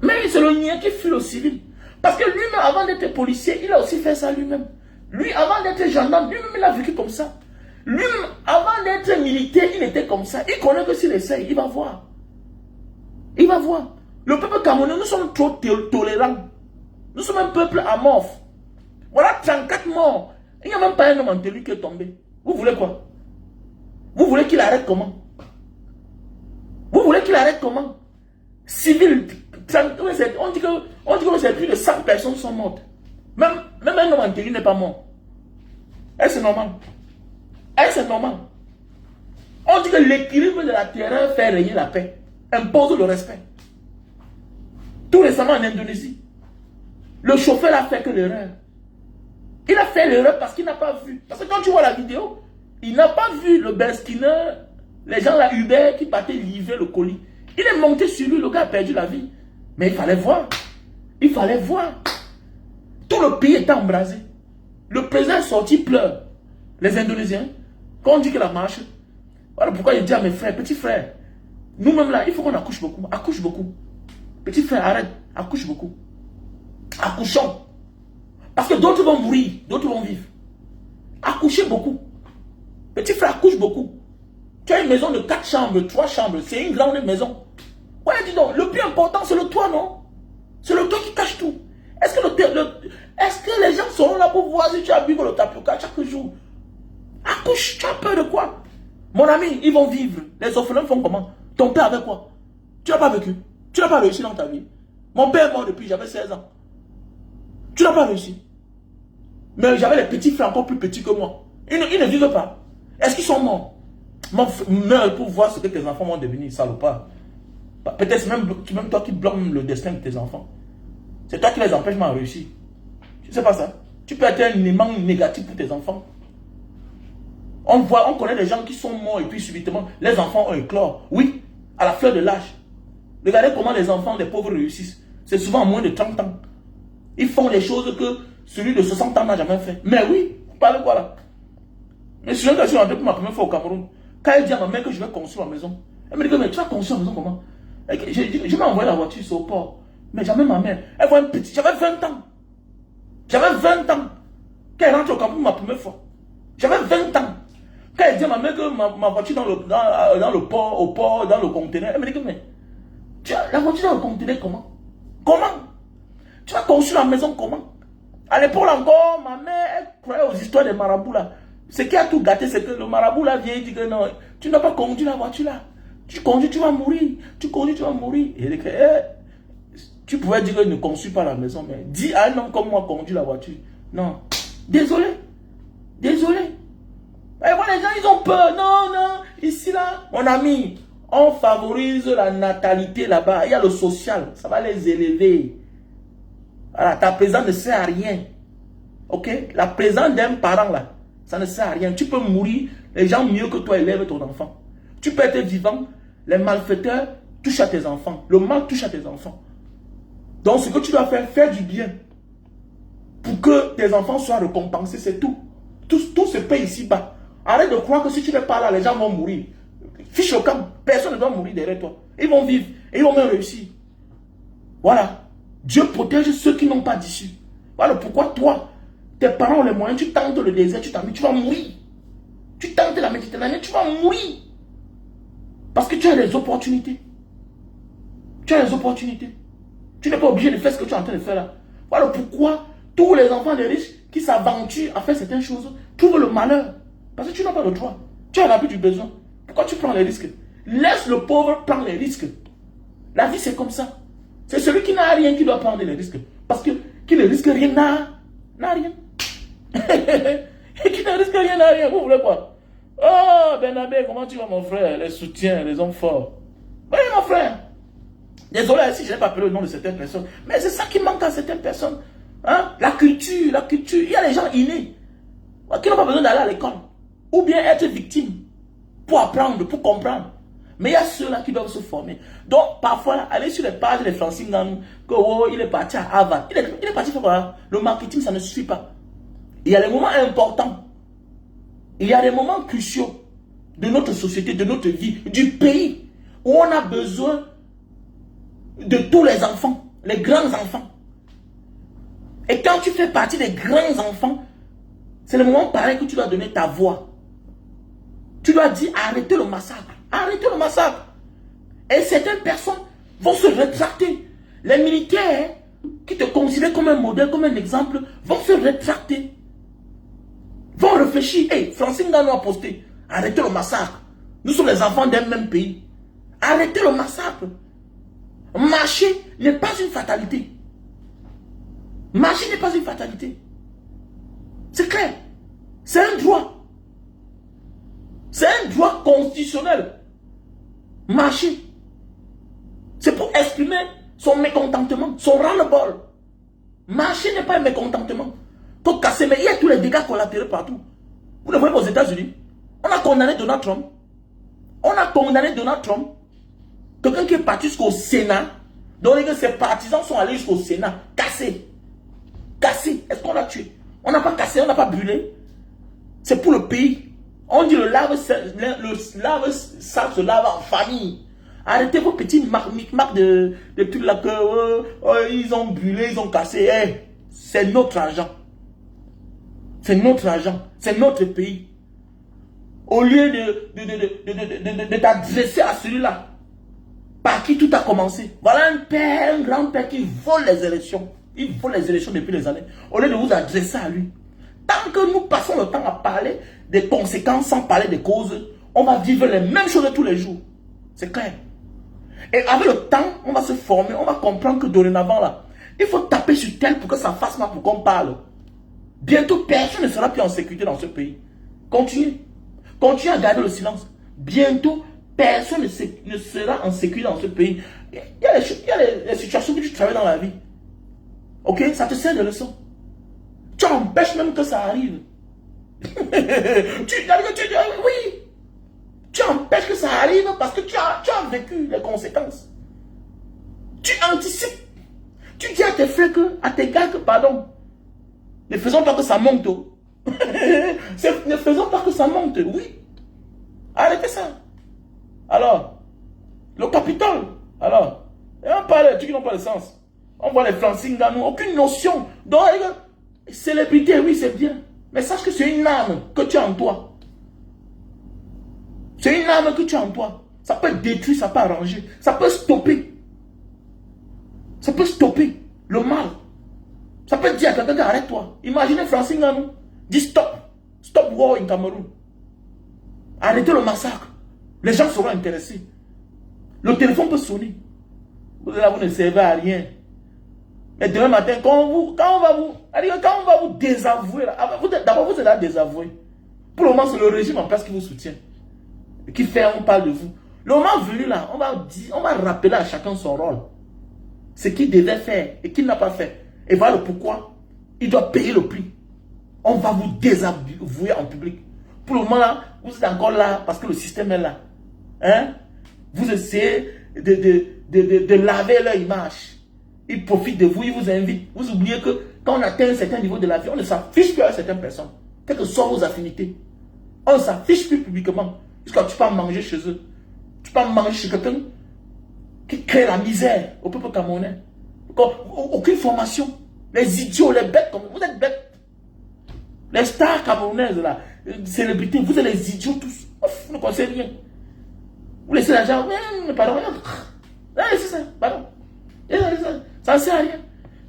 Mais c'est le niais qui fuit le civil. Parce que lui-même, avant d'être policier, il a aussi fait ça lui-même. Lui, avant d'être gendarme, lui-même, il a vécu comme ça. Lui-même, avant d'être militaire, il était comme ça. Il connaît que s'il essaye, il va voir. Il va voir. Le peuple camerounais, nous sommes trop tolérants. Nous sommes un peuple amorphe. Voilà 34 morts. Il n'y a même pas un homme en télé qui est tombé. Vous voulez quoi? Vous voulez qu'il arrête comment? Vous voulez qu'il arrête comment? Civil, on dit que c'est plus de 100 personnes sont mortes. Même un homme en télé n'est pas mort. Est-ce normal? Est-ce normal? On dit que l'équilibre de la terreur fait régner la paix. Impose le respect. Tout récemment en Indonésie, le chauffeur a fait que l'erreur. Il a fait l'erreur parce qu'il n'a pas vu. Parce que quand tu vois la vidéo, il n'a pas vu le Benskinner, les gens là, Uber, qui partaient livrer le colis. Il est monté sur lui, le gars a perdu la vie. Mais il fallait voir. Il fallait voir. Tout le pays était embrasé. Le président est sorti, pleure. Les Indonésiens, quand on dit que la marche, voilà pourquoi il dit à mes frères, petits frères, nous-mêmes là, il faut qu'on accouche beaucoup. Accouche beaucoup. Petit frère, arrête. Accouche beaucoup. Accouchons. Parce que d'autres vont mourir, d'autres vont vivre. Accouchez beaucoup. Petit frère, accouche beaucoup. Tu as une maison de 4 chambres, 3 chambres. C'est une grande maison. Ouais, dis donc, le plus important, c'est le toit, non? C'est le toit qui cache tout. Est-ce que les gens seront là pour voir si tu as bu le tapioca chaque jour? Accouche, tu as peur de quoi? Mon ami, ils vont vivre. Les orphelins font comment? Ton père avec quoi? Tu n'as pas vécu. Tu n'as pas réussi dans ta vie. Mon père est mort depuis, j'avais 16 ans. Tu n'as pas réussi. Mais j'avais les petits frères encore plus petits que moi. Ils ne vivent pas. Est-ce qu'ils sont morts? Meurs pour voir ce que tes enfants vont devenir, salopard. Peut-être même toi qui blâmes le destin de tes enfants. C'est toi qui les empêches de réussir. Tu ne sais pas ça? Tu peux être un élément négatif pour tes enfants. On connaît des gens qui sont morts et puis subitement, les enfants ont éclore. Oui, à la fleur de l'âge. Regardez comment les enfants des pauvres réussissent. C'est souvent en moins de 30 ans. Ils font les choses que celui de 60 ans n'a jamais fait. Mais oui, vous parlez quoi là? Mais si je suis rentré pour ma première fois au Cameroun, quand elle dit à ma mère que je vais construire ma maison, elle me dit que mais tu vas construire ma maison comment? Je m'ai envoyé la voiture sur le port. Mais jamais ma mère. Elle voit un petit. J'avais 20 ans. J'avais 20 ans. Quand elle rentre au Cameroun ma première fois. J'avais 20 ans. Quand elle dit à ma mère que ma voiture dans le port, au port, dans le conteneur, elle me dit que mais la voiture dans le conteneur comment? Comment? Tu vas construire la maison comment? À l'époque encore, ma mère, elle croyait aux histoires des marabouts là. Ce qui a tout gâté, c'est que le marabout là vient et dit que non, tu n'as pas conduit la voiture là. Tu conduis, tu vas mourir. Tu conduis, tu vas mourir. Et il dit que, tu pouvais dire que ne construis pas la maison, mais dis à un homme comme moi, conduis la voiture. Non. Désolé. Désolé. Et voilà, les gens, ils ont peur. Non, non. Ici là, mon ami, on favorise la natalité là-bas. Il y a le social. Ça va les élever. Voilà, ta présence ne sert à rien. Ok? La présence d'un parent là, ça ne sert à rien. Tu peux mourir, les gens mieux que toi élèvent ton enfant. Tu peux être vivant, les malfaiteurs touchent à tes enfants. Le mal touche à tes enfants. Donc ce que tu dois faire, faire du bien. Pour que tes enfants soient récompensés, c'est tout. Tout se paye ici-bas. Arrête de croire que si tu n'es pas là, les gens vont mourir. Fiche au camp, personne ne doit mourir derrière toi. Ils vont vivre et ils vont même réussir. Voilà. Dieu protège ceux qui n'ont pas d'issue. Voilà pourquoi toi, tes parents ont les moyens, tu tentes le désert, tu vas mourir. Tu tentes la Méditerranée, tu vas mourir. Parce que tu as des opportunités. Tu as des opportunités. Tu n'es pas obligé de faire ce que tu es en train de faire là. Voilà pourquoi tous les enfants des riches qui s'aventurent à faire certaines choses trouvent le malheur. Parce que tu n'as pas le droit. Tu as l'habit du besoin. Pourquoi tu prends les risques? Laisse le pauvre prendre les risques. La vie c'est comme ça. C'est celui qui n'a rien qui doit prendre les risques. Parce que qui ne risque rien n'a rien. Et qui ne risque rien n'a rien. Vous voulez quoi? Oh, Benabé, comment tu vas mon frère? Les soutiens, les hommes forts. Oui, mon frère. Désolé si je n'ai pas appelé le nom de certaines personnes. Mais c'est ça qui manque à certaines personnes. Hein? La culture, la culture. Il y a des gens innés qui n'ont pas besoin d'aller à l'école. Ou bien être victime pour apprendre, pour comprendre. Mais il y a ceux-là qui doivent se former. Donc, parfois, aller sur les pages des Francine Ngannou, que oh, il est parti à Harvard. Il est parti faire quoi? Le marketing, ça ne suffit pas. Il y a des moments importants. Il y a des moments cruciaux de notre société, de notre vie, du pays, où on a besoin de tous les enfants, les grands enfants. Et quand tu fais partie des grands enfants, c'est le moment pareil que tu dois donner ta voix. Tu dois dire arrêtez le massacre. Arrêtez le massacre. Et certaines personnes vont se rétracter. Les militaires qui te considèrent comme un modèle, comme un exemple, vont se rétracter. Vont réfléchir. Hey, Francine Ngannou a posté. Arrêtez le massacre. Nous sommes les enfants d'un même pays. Arrêtez le massacre. Marcher n'est pas une fatalité. Marcher n'est pas une fatalité. C'est clair. C'est un droit. C'est un droit constitutionnel. Marcher. C'est pour exprimer son mécontentement, son ras-le-bol. Marcher n'est pas un mécontentement. Pour casser, mais il y a tous les dégâts collatéraux partout. Vous le voyez aux États-Unis. On a condamné Donald Trump. On a condamné Donald Trump. Quelqu'un qui est parti jusqu'au Sénat. Donc ses partisans sont allés jusqu'au Sénat. Cassé. Cassé. Est-ce qu'on l'a tué? On n'a pas cassé, on n'a pas brûlé. C'est pour le pays. On dit le lave sale se lave en famille. Arrêtez vos petits micmacs de trucs là que ils ont brûlé, ils ont cassé. Hey, c'est notre argent. C'est notre argent. C'est notre pays. Au lieu de t'adresser à celui-là, par qui tout a commencé. Voilà un père, un grand-père qui vole les élections. Il vole les élections depuis des années. Au lieu de vous adresser à lui. Tant que nous passons le temps à parler des conséquences sans parler des causes, on va vivre les mêmes choses tous les jours. C'est clair. Et avec le temps, on va se former, on va comprendre que dorénavant là, il faut taper sur tel pour que ça fasse mal, pour qu'on parle. Bientôt, personne ne sera plus en sécurité dans ce pays. Continuez. Continuez à garder le silence. Bientôt, personne ne sera en sécurité dans ce pays. Il y a les situations que tu travailles dans la vie. Ok? Ça te sert de leçon. Tu empêches même que ça arrive. Oui. Tu empêches que ça arrive parce que tu as vécu les conséquences. Tu anticipes. Tu dis à tes frères à tes gars que, pardon, ne faisons pas que ça monte. Ne faisons pas que ça monte, oui. Arrêtez ça. Alors, le Capitole, alors, et on parle de trucs qui n'ont pas de sens. On voit les Francine Ngannou, aucune notion. Donc, célébrité, oui, c'est bien. Mais sache que c'est une âme que tu as en toi. C'est une âme que tu as en toi. Ça peut détruire, ça peut arranger. Ça peut stopper. Ça peut stopper le mal. Ça peut dire à quelqu'un, arrête-toi. Imaginez Francine Ngannou. Dis stop. Stop war in Cameroun. Arrêtez le massacre. Les gens seront intéressés. Le téléphone peut sonner. Vous ne servez à rien. Mais demain matin, quand on va vous désavouer, d'abord vous allez désavouer. Pour le moment, c'est le régime en place qui vous soutient. Qui fait, on parle de vous. Le moment venu là, on va rappeler à chacun son rôle. Ce qu'il devait faire et qu'il n'a pas fait. Et voilà pourquoi il doit payer le prix. On va vous désavouer en public. Pour le moment là, vous êtes encore là parce que le système est là. Hein? Vous essayez de laver leur image. Ils profitent de vous, ils vous invitent. Vous oubliez que quand on atteint un certain niveau de la vie, on ne s'affiche plus à certaines personnes. Quelles que soient vos affinités. On ne s'affiche plus publiquement. Jusqu'à tu peux manger chez eux. Tu peux manger chez quelqu'un qui crée la misère au peuple camerounais. Aucune formation. Les idiots, les bêtes, vous êtes bêtes. Les stars camerounaises, là, les célébrités, vous êtes les idiots tous. Ouf, vous ne connaissez rien. Vous laissez l'argent, pardon, c'est ça, pardon. Ça ne sert à rien.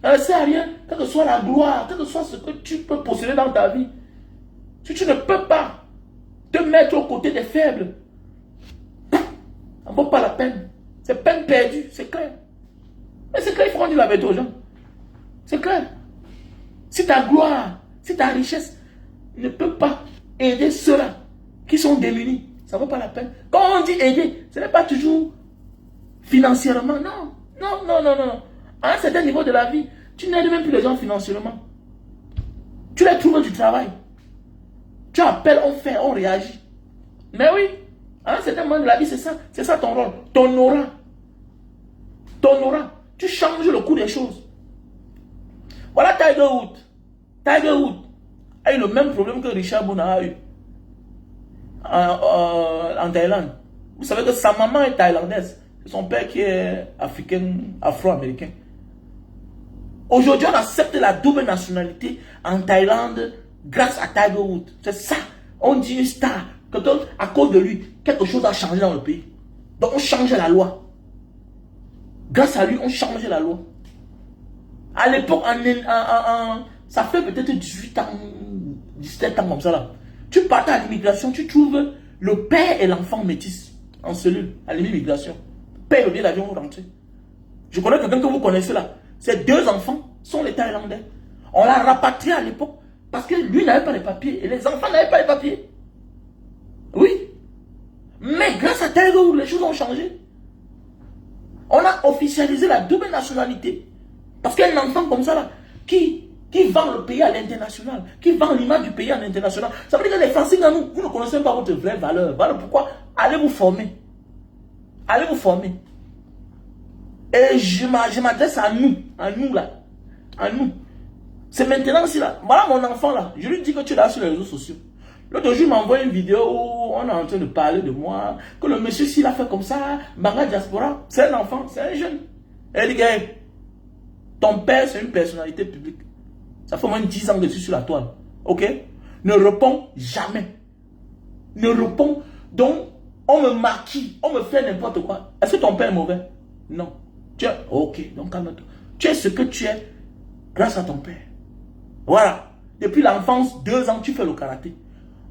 Ça ne sert à rien, quelle que soit la gloire, quel que soit ce que tu peux posséder dans ta vie. Si tu ne peux pas te mettre aux côtés des faibles, ça ne vaut pas la peine. C'est peine perdue, c'est clair. Mais c'est clair, il faut qu'on dise la vérité aux gens. C'est clair. Si ta gloire, si ta richesse ne peut pas aider ceux-là qui sont démunis, ça ne vaut pas la peine. Quand on dit aider, ce n'est pas toujours financièrement, non. Non. À un certain niveau de la vie, tu n'aides même plus les gens financièrement. Tu les trouves du travail. Tu appelles, on fait, on réagit. Mais oui, à un certain moment de la vie, c'est ça ton rôle. Ton aura. Tu changes le cours des choses. Voilà Tiger Woods. Tiger Woods a eu le même problème que Richard Bona a eu en Thaïlande. Vous savez que sa maman est thaïlandaise. C'est son père qui est africain, afro-américain. Aujourd'hui, on accepte la double nationalité en Thaïlande grâce à Tiger Woods. C'est ça. On dit une star. À cause de lui, quelque chose a changé dans le pays. Donc on change la loi. Grâce à lui, on change la loi. À l'époque, ça fait peut-être 18 ans, 17 ans comme ça là. Tu partais à l'immigration, tu trouves le père et l'enfant métis en cellule à l'immigration. Père le billet d'avion rentré. Je connais quelqu'un que vous connaissez là. Ses 2 enfants sont les Thaïlandais. On l'a rapatrié à l'époque parce que lui n'avait pas les papiers et les enfants n'avaient pas les papiers. Oui. Mais grâce à Taïgo, les choses ont changé. On a officialisé la double nationalité. Parce qu'un enfant comme ça là, qui vend le pays à l'international, qui vend l'image du pays à l'international, ça veut dire que les Français, vous ne connaissez pas votre vraie valeur. Voilà pourquoi allez vous former. Allez vous former. Et je m'adresse à nous là. À nous. C'est maintenant si là. Voilà mon enfant là. Je lui dis que tu es là sur les réseaux sociaux. L'autre jour, il m'a envoyé une vidéo où on est en train de parler de moi. Que le monsieur, s'il a fait comme ça, Banga Diaspora, c'est un enfant, c'est un jeune. Et les gars, ton père, c'est une personnalité publique. Ça fait au moins 10 ans que je suis sur la toile. Ok? Ne réponds jamais. Ne réponds. Donc, on me maquille, on me fait n'importe quoi. Est-ce que ton père est mauvais? Non. Tu es, ok, donc calme-toi. Tu es ce que tu es grâce à ton père. Voilà. Depuis l'enfance, 2 ans, tu fais le karaté.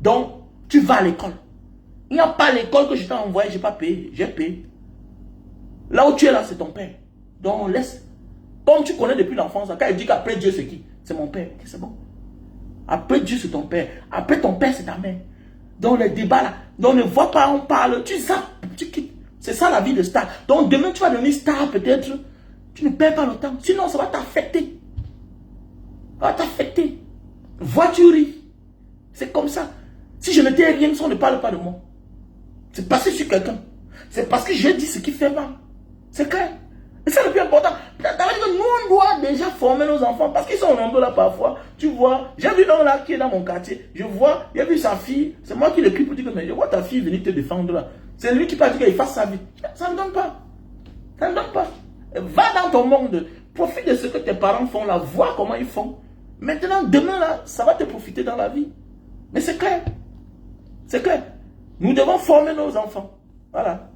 Donc, tu vas à l'école. Il n'y a pas l'école que je t'ai envoyé, je n'ai pas payé. J'ai payé. Là où tu es là, c'est ton père. Donc, laisse. Comme tu connais depuis l'enfance, quand il dit qu'après Dieu, c'est qui? C'est mon père. C'est bon. Après Dieu, c'est ton père. Après ton père, c'est ta mère. Donc, les débats là, donc, on ne voit pas, on parle. Tu zappes, tu quittes. C'est ça la vie de star. Donc, demain, tu vas devenir star peut-être. Tu ne perds pas le temps. Sinon, ça va t'affecter. Ça va t'affecter. Voiturie. C'est comme ça. Si je ne t'ai rien, on ne parle pas de moi. C'est passé sur quelqu'un. C'est parce que j'ai dit ce qui fait mal. C'est clair. Et c'est le plus important. Nous, on doit déjà former nos enfants. Parce qu'ils sont nombreux là parfois. Tu vois, j'ai vu un là qui est dans mon quartier. Je vois, il a vu sa fille. C'est moi qui l'écris pour dire que mais je vois ta fille venir te défendre là. C'est lui qui parle qu'il fasse sa vie. Ça ne donne pas. Ça ne donne pas. Va dans ton monde. Profite de ce que tes parents font là. Vois comment ils font. Maintenant, demain là, ça va te profiter dans la vie. Mais c'est clair. C'est clair. Nous devons former nos enfants. Voilà.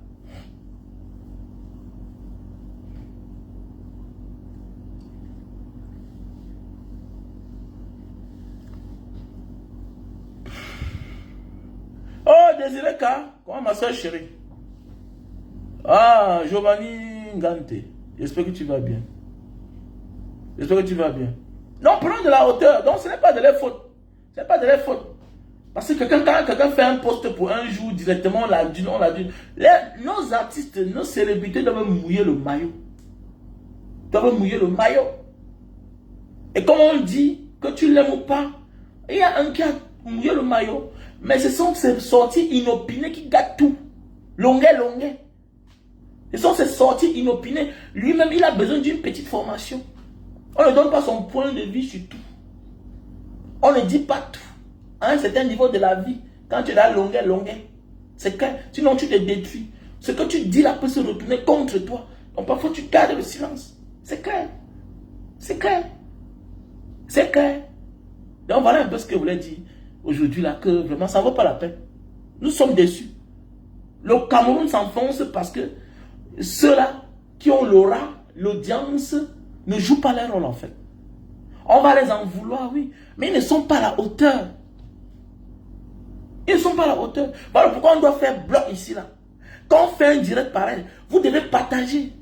Oh, Désiré K. Comment ma soeur chérie? Ah, Giovanni Ngante. J'espère que tu vas bien. J'espère que tu vas bien. Non, prenons de la hauteur. Donc, ce n'est pas de leur faute. Ce n'est pas de leur faute. Parce que quand quelqu'un fait un post pour un jour, directement, on l'a dit, on l'a dit. Nos artistes, nos célébrités doivent mouiller le maillot. Doivent mouiller le maillot. Et comme on dit, que tu l'aimes ou pas, il y a un qui a mouillé le maillot. Mais ce sont ces sorties inopinées qui gâtent tout. Longuet. Ce sont ces sorties inopinées. Lui-même, il a besoin d'une petite formation. On ne donne pas son point de vue sur tout. On ne dit pas tout. À un certain niveau de la vie, quand tu es là, longuet. C'est clair. Sinon, tu te détruis. Ce que tu dis là peut se retourner contre toi. Donc, parfois, tu gardes le silence. C'est clair. C'est clair. C'est clair. Donc, voilà un peu ce que je voulais dire aujourd'hui là, que vraiment, ça ne vaut pas la peine. Nous sommes déçus. Le Cameroun s'enfonce parce que ceux-là qui ont l'aura, l'audience, ne jouent pas leur rôle en fait. On va les en vouloir, oui. Mais ils ne sont pas à la hauteur. Ils ne sont pas à la hauteur. Voilà pourquoi on doit faire bloc ici, là. Quand on fait un direct pareil, vous devez partager.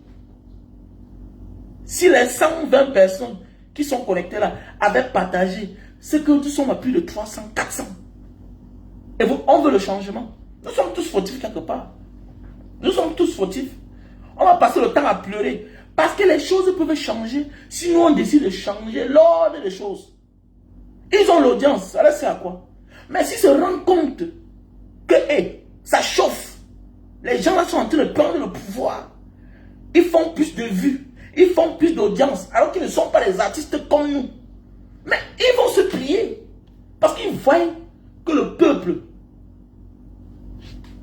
Si les 120 personnes qui sont connectées là avaient partagé, c'est que nous sommes à plus de 300, 400. Et on veut le changement. Nous sommes tous fautifs quelque part. Nous sommes tous fautifs. On va passer le temps à pleurer. Parce que les choses peuvent changer. Si nous on décide de changer l'ordre des choses. Ils ont l'audience. Ça leur sert à quoi? Mais s'ils se rendent compte que ça chauffe. Les gens là sont en train de prendre le pouvoir. Ils font plus de vues. Ils font plus d'audience. Alors qu'ils ne sont pas des artistes comme nous. Mais ils vont se plier. Parce qu'ils voient que le peuple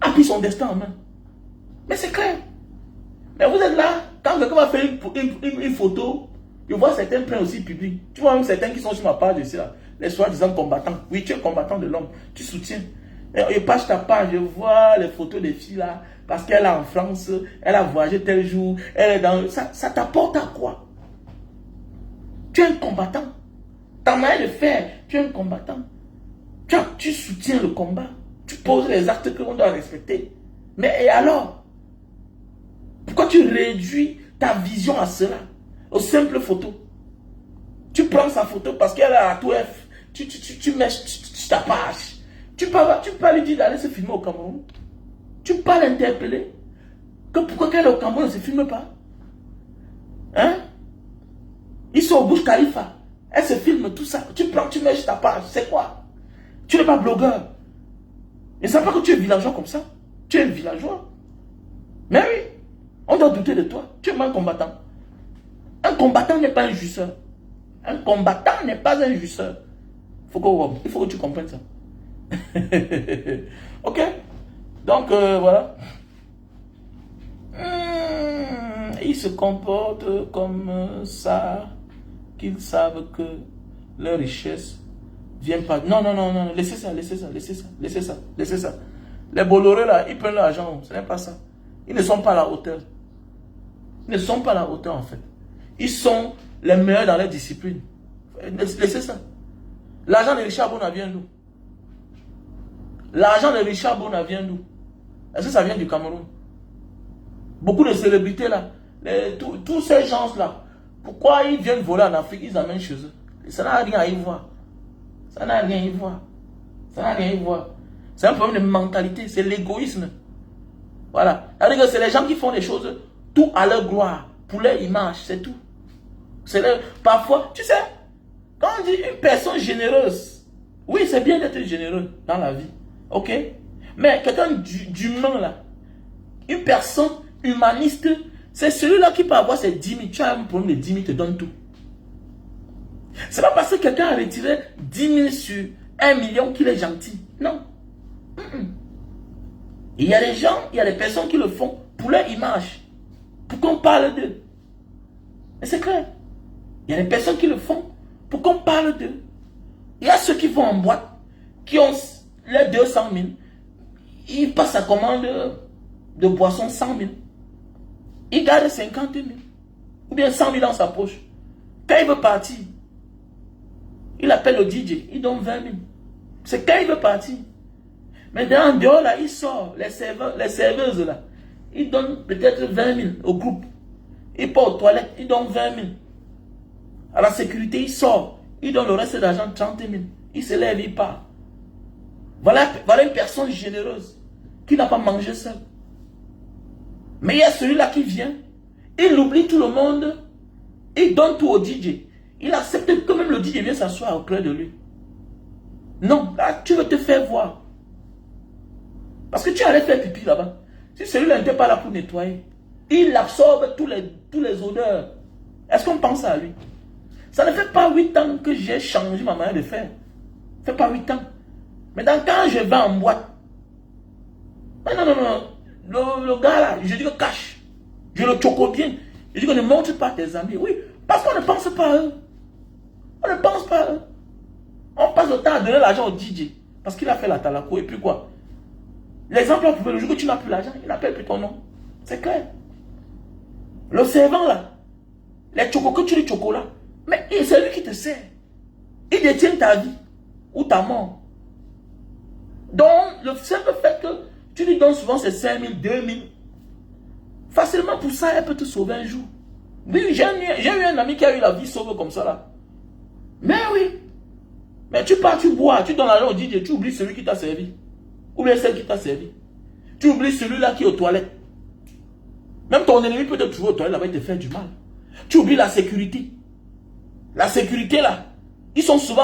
a pris son destin en main. Mais c'est clair. Mais vous êtes là, quand quelqu'un va faire une photo, je vois certains prennent aussi public. Tu vois même certains qui sont sur ma page ici, là, les soi-disant combattants. Oui, tu es combattant de l'homme, tu soutiens. Et page ta page, je vois les photos des filles là, parce qu'elle est en France, elle a voyagé tel jour, elle est dans... Ça t'apporte à quoi? Tu es un combattant. Ta manière de faire, tu es un combattant. Tu soutiens le combat. Tu poses les actes que l'on doit respecter. Mais et alors? Pourquoi tu réduis ta vision à cela? Aux simples photos. Tu prends sa photo parce qu'elle a à tout F. Tu mets ta page. Tu peux lui dire d'aller se filmer au Cameroun. Tu peux l'interpeller. Pourquoi qu'elle est au Cameroun ne se filme pas? Hein? Ils sont au Burj Khalifa. Elle se filme tout ça. Tu prends, tu mets ta page. C'est quoi? Tu n'es pas blogueur. Ils ne savent pas que tu es villageois comme ça. Tu es un villageois. Mais oui, on doit douter de toi. Tu es un combattant. Un combattant n'est pas un jouisseur. Un combattant n'est pas un jouisseur. Il faut que tu comprennes ça. Ok? Donc, voilà. Ils se comportent comme ça, qu'ils savent que leur richesse vient pas. Non, non, non, non, laissez ça, laissez ça, laissez ça, laissez ça, laissez ça. Les Bolloré là, ils prennent l'argent, ce n'est pas ça. Ils ne sont pas à la hauteur. Ils ne sont pas à la hauteur en fait. Ils sont les meilleurs dans leur discipline. Laissez ça. L'argent de Richard Bona vient d'où? L'argent de Richard Bona vient d'où? Est-ce que ça vient du Cameroun? Beaucoup de célébrités là, tous ces gens là, pourquoi ils viennent voler en Afrique, ils amènent chez eux? Ça n'a rien à y voir. Ça n'a rien à y voir. Ça n'a rien à y voir. C'est un problème de mentalité, c'est l'égoïsme. Voilà. C'est les gens qui font des choses tout à leur gloire, pour leur image, c'est tout. Parfois, tu sais, quand on dit une personne généreuse, oui, c'est bien d'être généreux dans la vie. Ok? Mais quelqu'un d'humain là, une personne humaniste, c'est celui-là qui peut avoir ses 10 000. Tu as un problème de 10 000, te donne tout. C'est pas parce que quelqu'un a retiré 10 000 sur 1 million qu'il est gentil. Non. Il y a des gens, il y a des personnes qui le font pour leur image. Pour qu'on parle d'eux. Et c'est clair. Il y a des personnes qui le font pour qu'on parle d'eux. Il y a ceux qui vont en boîte, qui ont les 200 000. Ils passent à commande de boissons 100 000. Ils gardent 50 000. Ou bien 100 000 dans sa poche. Quand il veut partir, il appelle le DJ, il donne 20 000. C'est quand il veut partir. Mais en dehors là, il sort, les serveuses là, ils donnent peut-être 20 000 au groupe. Il part aux toilettes, il donne 20 000. À la sécurité, il sort, il donne le reste de l'argent, 30 000. Il se lève, il part. Voilà une personne généreuse qui n'a pas mangé seul. Mais il y a celui-là qui vient, il oublie tout le monde, il donne tout au DJ. Il accepte que même le DJ vienne s'asseoir auprès de lui. Non, là, tu veux te faire voir. Parce que tu allais faire pipi là-bas. Si celui-là n'était pas là pour nettoyer, il absorbe tous les odeurs. Est-ce qu'on pense à lui? Ça ne fait pas 8 ans que j'ai changé ma manière de faire. Ça ne fait pas 8 ans. Maintenant, quand je vais en boîte, non, non, non, le gars là, je dis que cache. Je le choco bien. Je dis que ne montre pas tes amis. Oui, parce qu'on ne pense pas à eux. On ne pense pas à eux. On passe le temps à donner l'argent au DJ. Parce qu'il a fait la talaco. Et puis quoi? L'exemple, le jour que tu n'as plus l'argent, il n'appelle plus ton nom. C'est clair. Le servant là, les chocos que tu dis chocolat, mais c'est lui qui te sert. Il détient ta vie ou ta mort. Donc, le simple fait que tu lui donnes souvent ces 5 000, 2 000, facilement pour ça, elle peut te sauver un jour. Oui, j'ai eu un ami qui a eu la vie sauvée comme ça là. Mais oui. Mais tu pars, tu bois, tu donnes l'argent au DJ, tu oublies celui qui t'a servi. Ou bien celle qui t'a servi. Tu oublies celui-là qui est aux toilettes. Même ton ennemi peut te trouver aux toilettes là-bas et te faire du mal. Tu oublies la sécurité. La sécurité là, ils sont souvent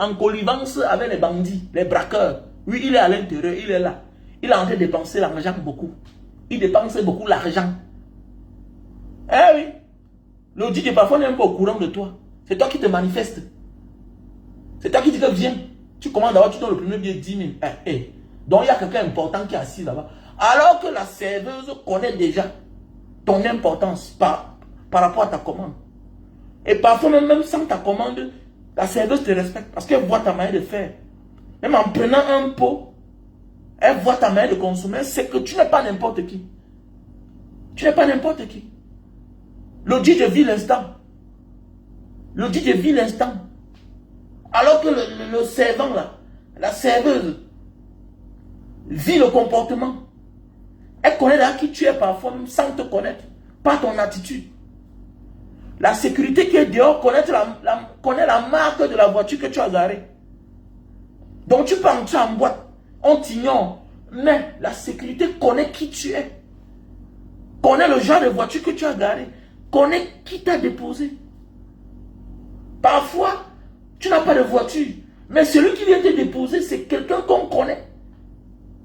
en connivence avec les bandits, les braqueurs. Oui, il est à l'intérieur, il est là. Il est en train de dépenser l'argent beaucoup. Il dépense beaucoup l'argent. Eh oui. Le DJ parfois n'est même pas au courant de toi. C'est toi qui te manifestes. C'est toi qui dis que viens. Tu commandes d'abord, tu donnes le premier billet 10 000. Donc il y a quelqu'un important qui est assis là-bas. Alors que la serveuse connaît déjà ton importance par rapport à ta commande. Et parfois même sans ta commande, la serveuse te respecte parce qu'elle voit ta manière de faire. Même en prenant un pot, elle voit ta manière de consommer. C'est que tu n'es pas n'importe qui. Tu n'es pas n'importe qui. Le DJ vit l'instant. Le DJ vit l'instant. Alors que le servant là, la serveuse, vit le comportement. Elle connaît là qui tu es parfois même sans te connaître, par ton attitude. La sécurité qui est dehors connaît la marque de la voiture que tu as garée. Donc tu peux entrer en boîte, on t'ignore, mais la sécurité connaît qui tu es. Connaît le genre de voiture que tu as garée. Connaît qui t'a déposé. Parfois, tu n'as pas de voiture, mais celui qui vient te déposer, c'est quelqu'un qu'on connaît.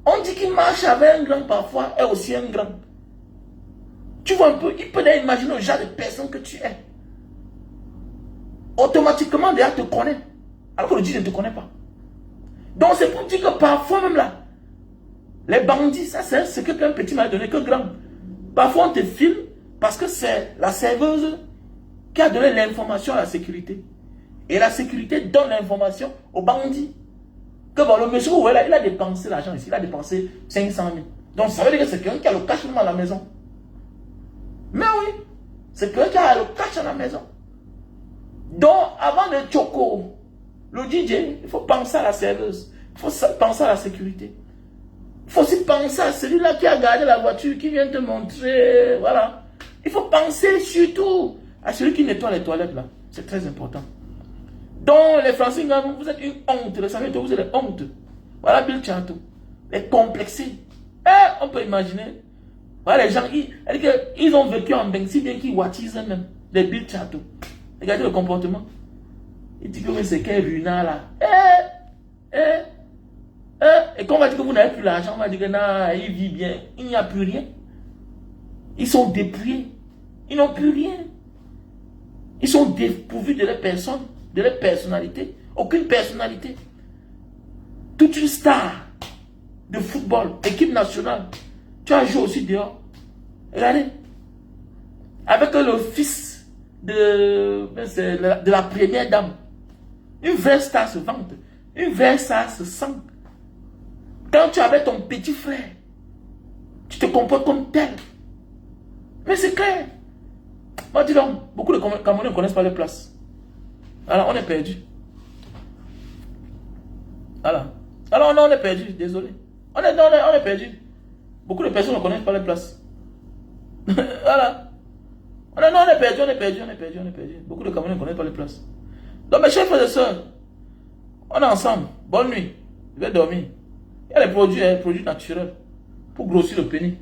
On dit qu'il marche avec un grand, parfois, est aussi un grand. Tu vois un peu, il peut imaginer le genre de personne que tu es. Automatiquement, déjà, te connaît. Alors que le Dieu ne te connaît pas. Donc, c'est pour dire que parfois, même là, les bandits, ça, c'est ce que qu'un petit m'a donné que grand. Parfois, on te filme parce que c'est la serveuse qui a donné l'information à la sécurité. Et la sécurité donne l'information aux bandits. Que bon, le monsieur, voilà, il a dépensé l'argent ici, il a dépensé 500 000. Donc, ça veut dire que c'est quelqu'un qui a le cash même à la maison. Mais oui, c'est quelqu'un qui a le cash à la maison. Donc, avant de choco, le DJ, il faut penser à la serveuse. Il faut penser à la sécurité. Il faut aussi penser à celui-là qui a gardé la voiture, qui vient te montrer. Voilà. Il faut penser surtout à celui qui nettoie les toilettes là. C'est très important. Donc, les Français, vous êtes une honte. Les Samuels, vous êtes une honte. Voilà Bill Chateau. Les complexés. On peut imaginer. Voilà, les gens, ils ont vécu en Beng, si bien qu'ils wattisent même. Les Bill Chateau. Regardez le comportement. Il dit que c'est quel runard là. Et quand on va dire que vous n'avez plus l'argent, on va dire que non, il vit bien. Il n'y a plus rien. Ils sont dépouillés. Ils n'ont plus rien. Ils sont dépourvus de leur personne, de leur personnalité. Aucune personnalité. Toute une star de football, équipe nationale. Tu as joué aussi dehors. Regardez. Avec le fils de la première dame. Une vraie star se vante. Une vraie star se sent. Quand tu avais ton petit frère, tu te comportes comme tel. Mais c'est clair. Moi, dis donc, beaucoup de Camerounais ne connaissent pas les places. Alors, on est perdu. Voilà. Alors, non, on est perdu, désolé. On est perdu. Beaucoup de personnes ne connaissent pas les places. Voilà. On est perdu. Beaucoup de Camerounais ne connaissent pas les places. Donc, mes chers frères et sœurs, on est ensemble. Bonne nuit. Je vais dormir. Il y a les produits naturels pour grossir le pénis.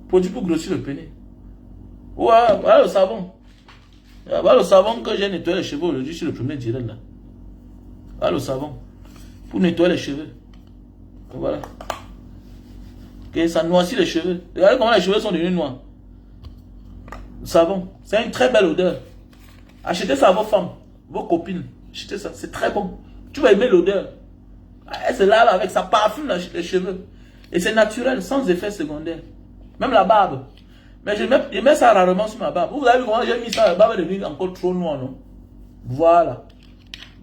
Produits pour grossir le pénis. Ouais, voilà le savon. Voilà le savon que j'ai nettoyé les cheveux aujourd'hui sur le premier direct là. Voilà le savon. Pour nettoyer les cheveux. Voilà. Okay, ça noircit les cheveux. Regardez comment les cheveux sont devenus noirs. Le savon. C'est une très belle odeur. Achetez ça à vos femmes, vos copines. Achetez ça, c'est très bon. Tu vas aimer l'odeur. Elle se lave avec, ça parfume les cheveux. Et c'est naturel, sans effet secondaire. Même la barbe. Mais je mets ça rarement sur ma barbe. Vous avez vu comment j'ai mis ça, la barbe est devenue encore trop noire, non? Voilà.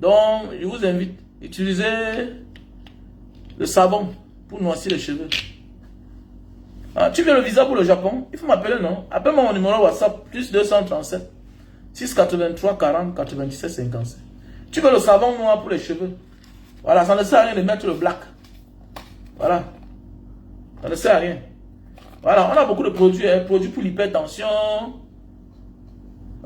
Donc, je vous invite, utilisez le savon pour noircir les cheveux. Ah, tu veux le visa pour le Japon? Il faut m'appeler, non? Appelle-moi mon numéro WhatsApp, plus 237 683 40 97 55. Tu veux le savon noir pour les cheveux? Voilà, ça ne sert à rien de mettre le black. Voilà. Ça ne sert à rien. Voilà, on a beaucoup de produits, produits pour l'hypertension.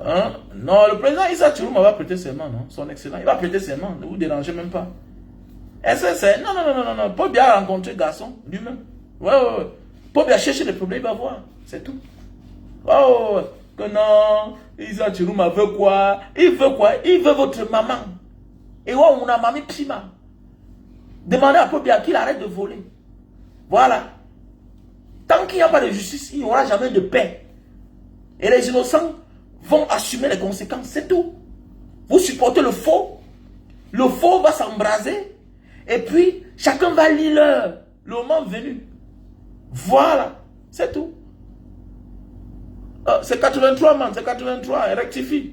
Hein? Non, le président Issa Chirouma va prêter ses mains, non? Son excellent. Il va prêter ses mains, ne vous dérangez même pas. Non. Paul Biya a rencontré garçon, lui-même. Ouais. Paul Biya cherche les problèmes, il va voir. C'est tout. Oh, que non, Issa Chirouma veut quoi? Il veut quoi? Il veut votre maman. Et on a mamie Pima. Demandez à Paul Biya qu'il arrête de voler. Voilà. Tant qu'il n'y a pas de justice, il n'y aura jamais de paix. Et les innocents vont assumer les conséquences, c'est tout. Vous supportez le faux va s'embraser, et puis chacun va lire le moment venu. Voilà, c'est tout. C'est 83, man, c'est 83, rectifie.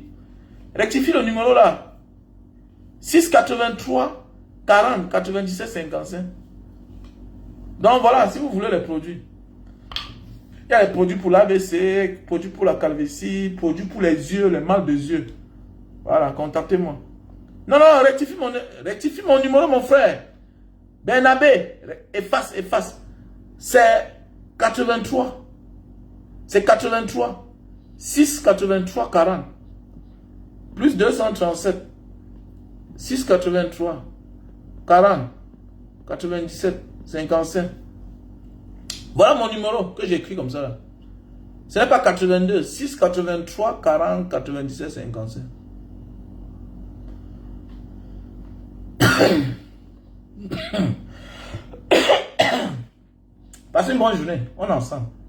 Rectifie le numéro là. 683 40 97 55. Donc voilà, si vous voulez les produits. Il y a les produits pour l'AVC, produits pour la calvitie, produits pour les yeux, les mal des yeux. Voilà, contactez-moi. Non, non, rectifie mon numéro, mon frère. Bernabé, efface. C'est 83. C'est 83. 6 83 40. Plus 237. 6 83 40 97 55. Voilà mon numéro que j'écris comme ça là. Ce n'est pas 82, 6 83 40 97 55. Passez une bonne journée. On est ensemble.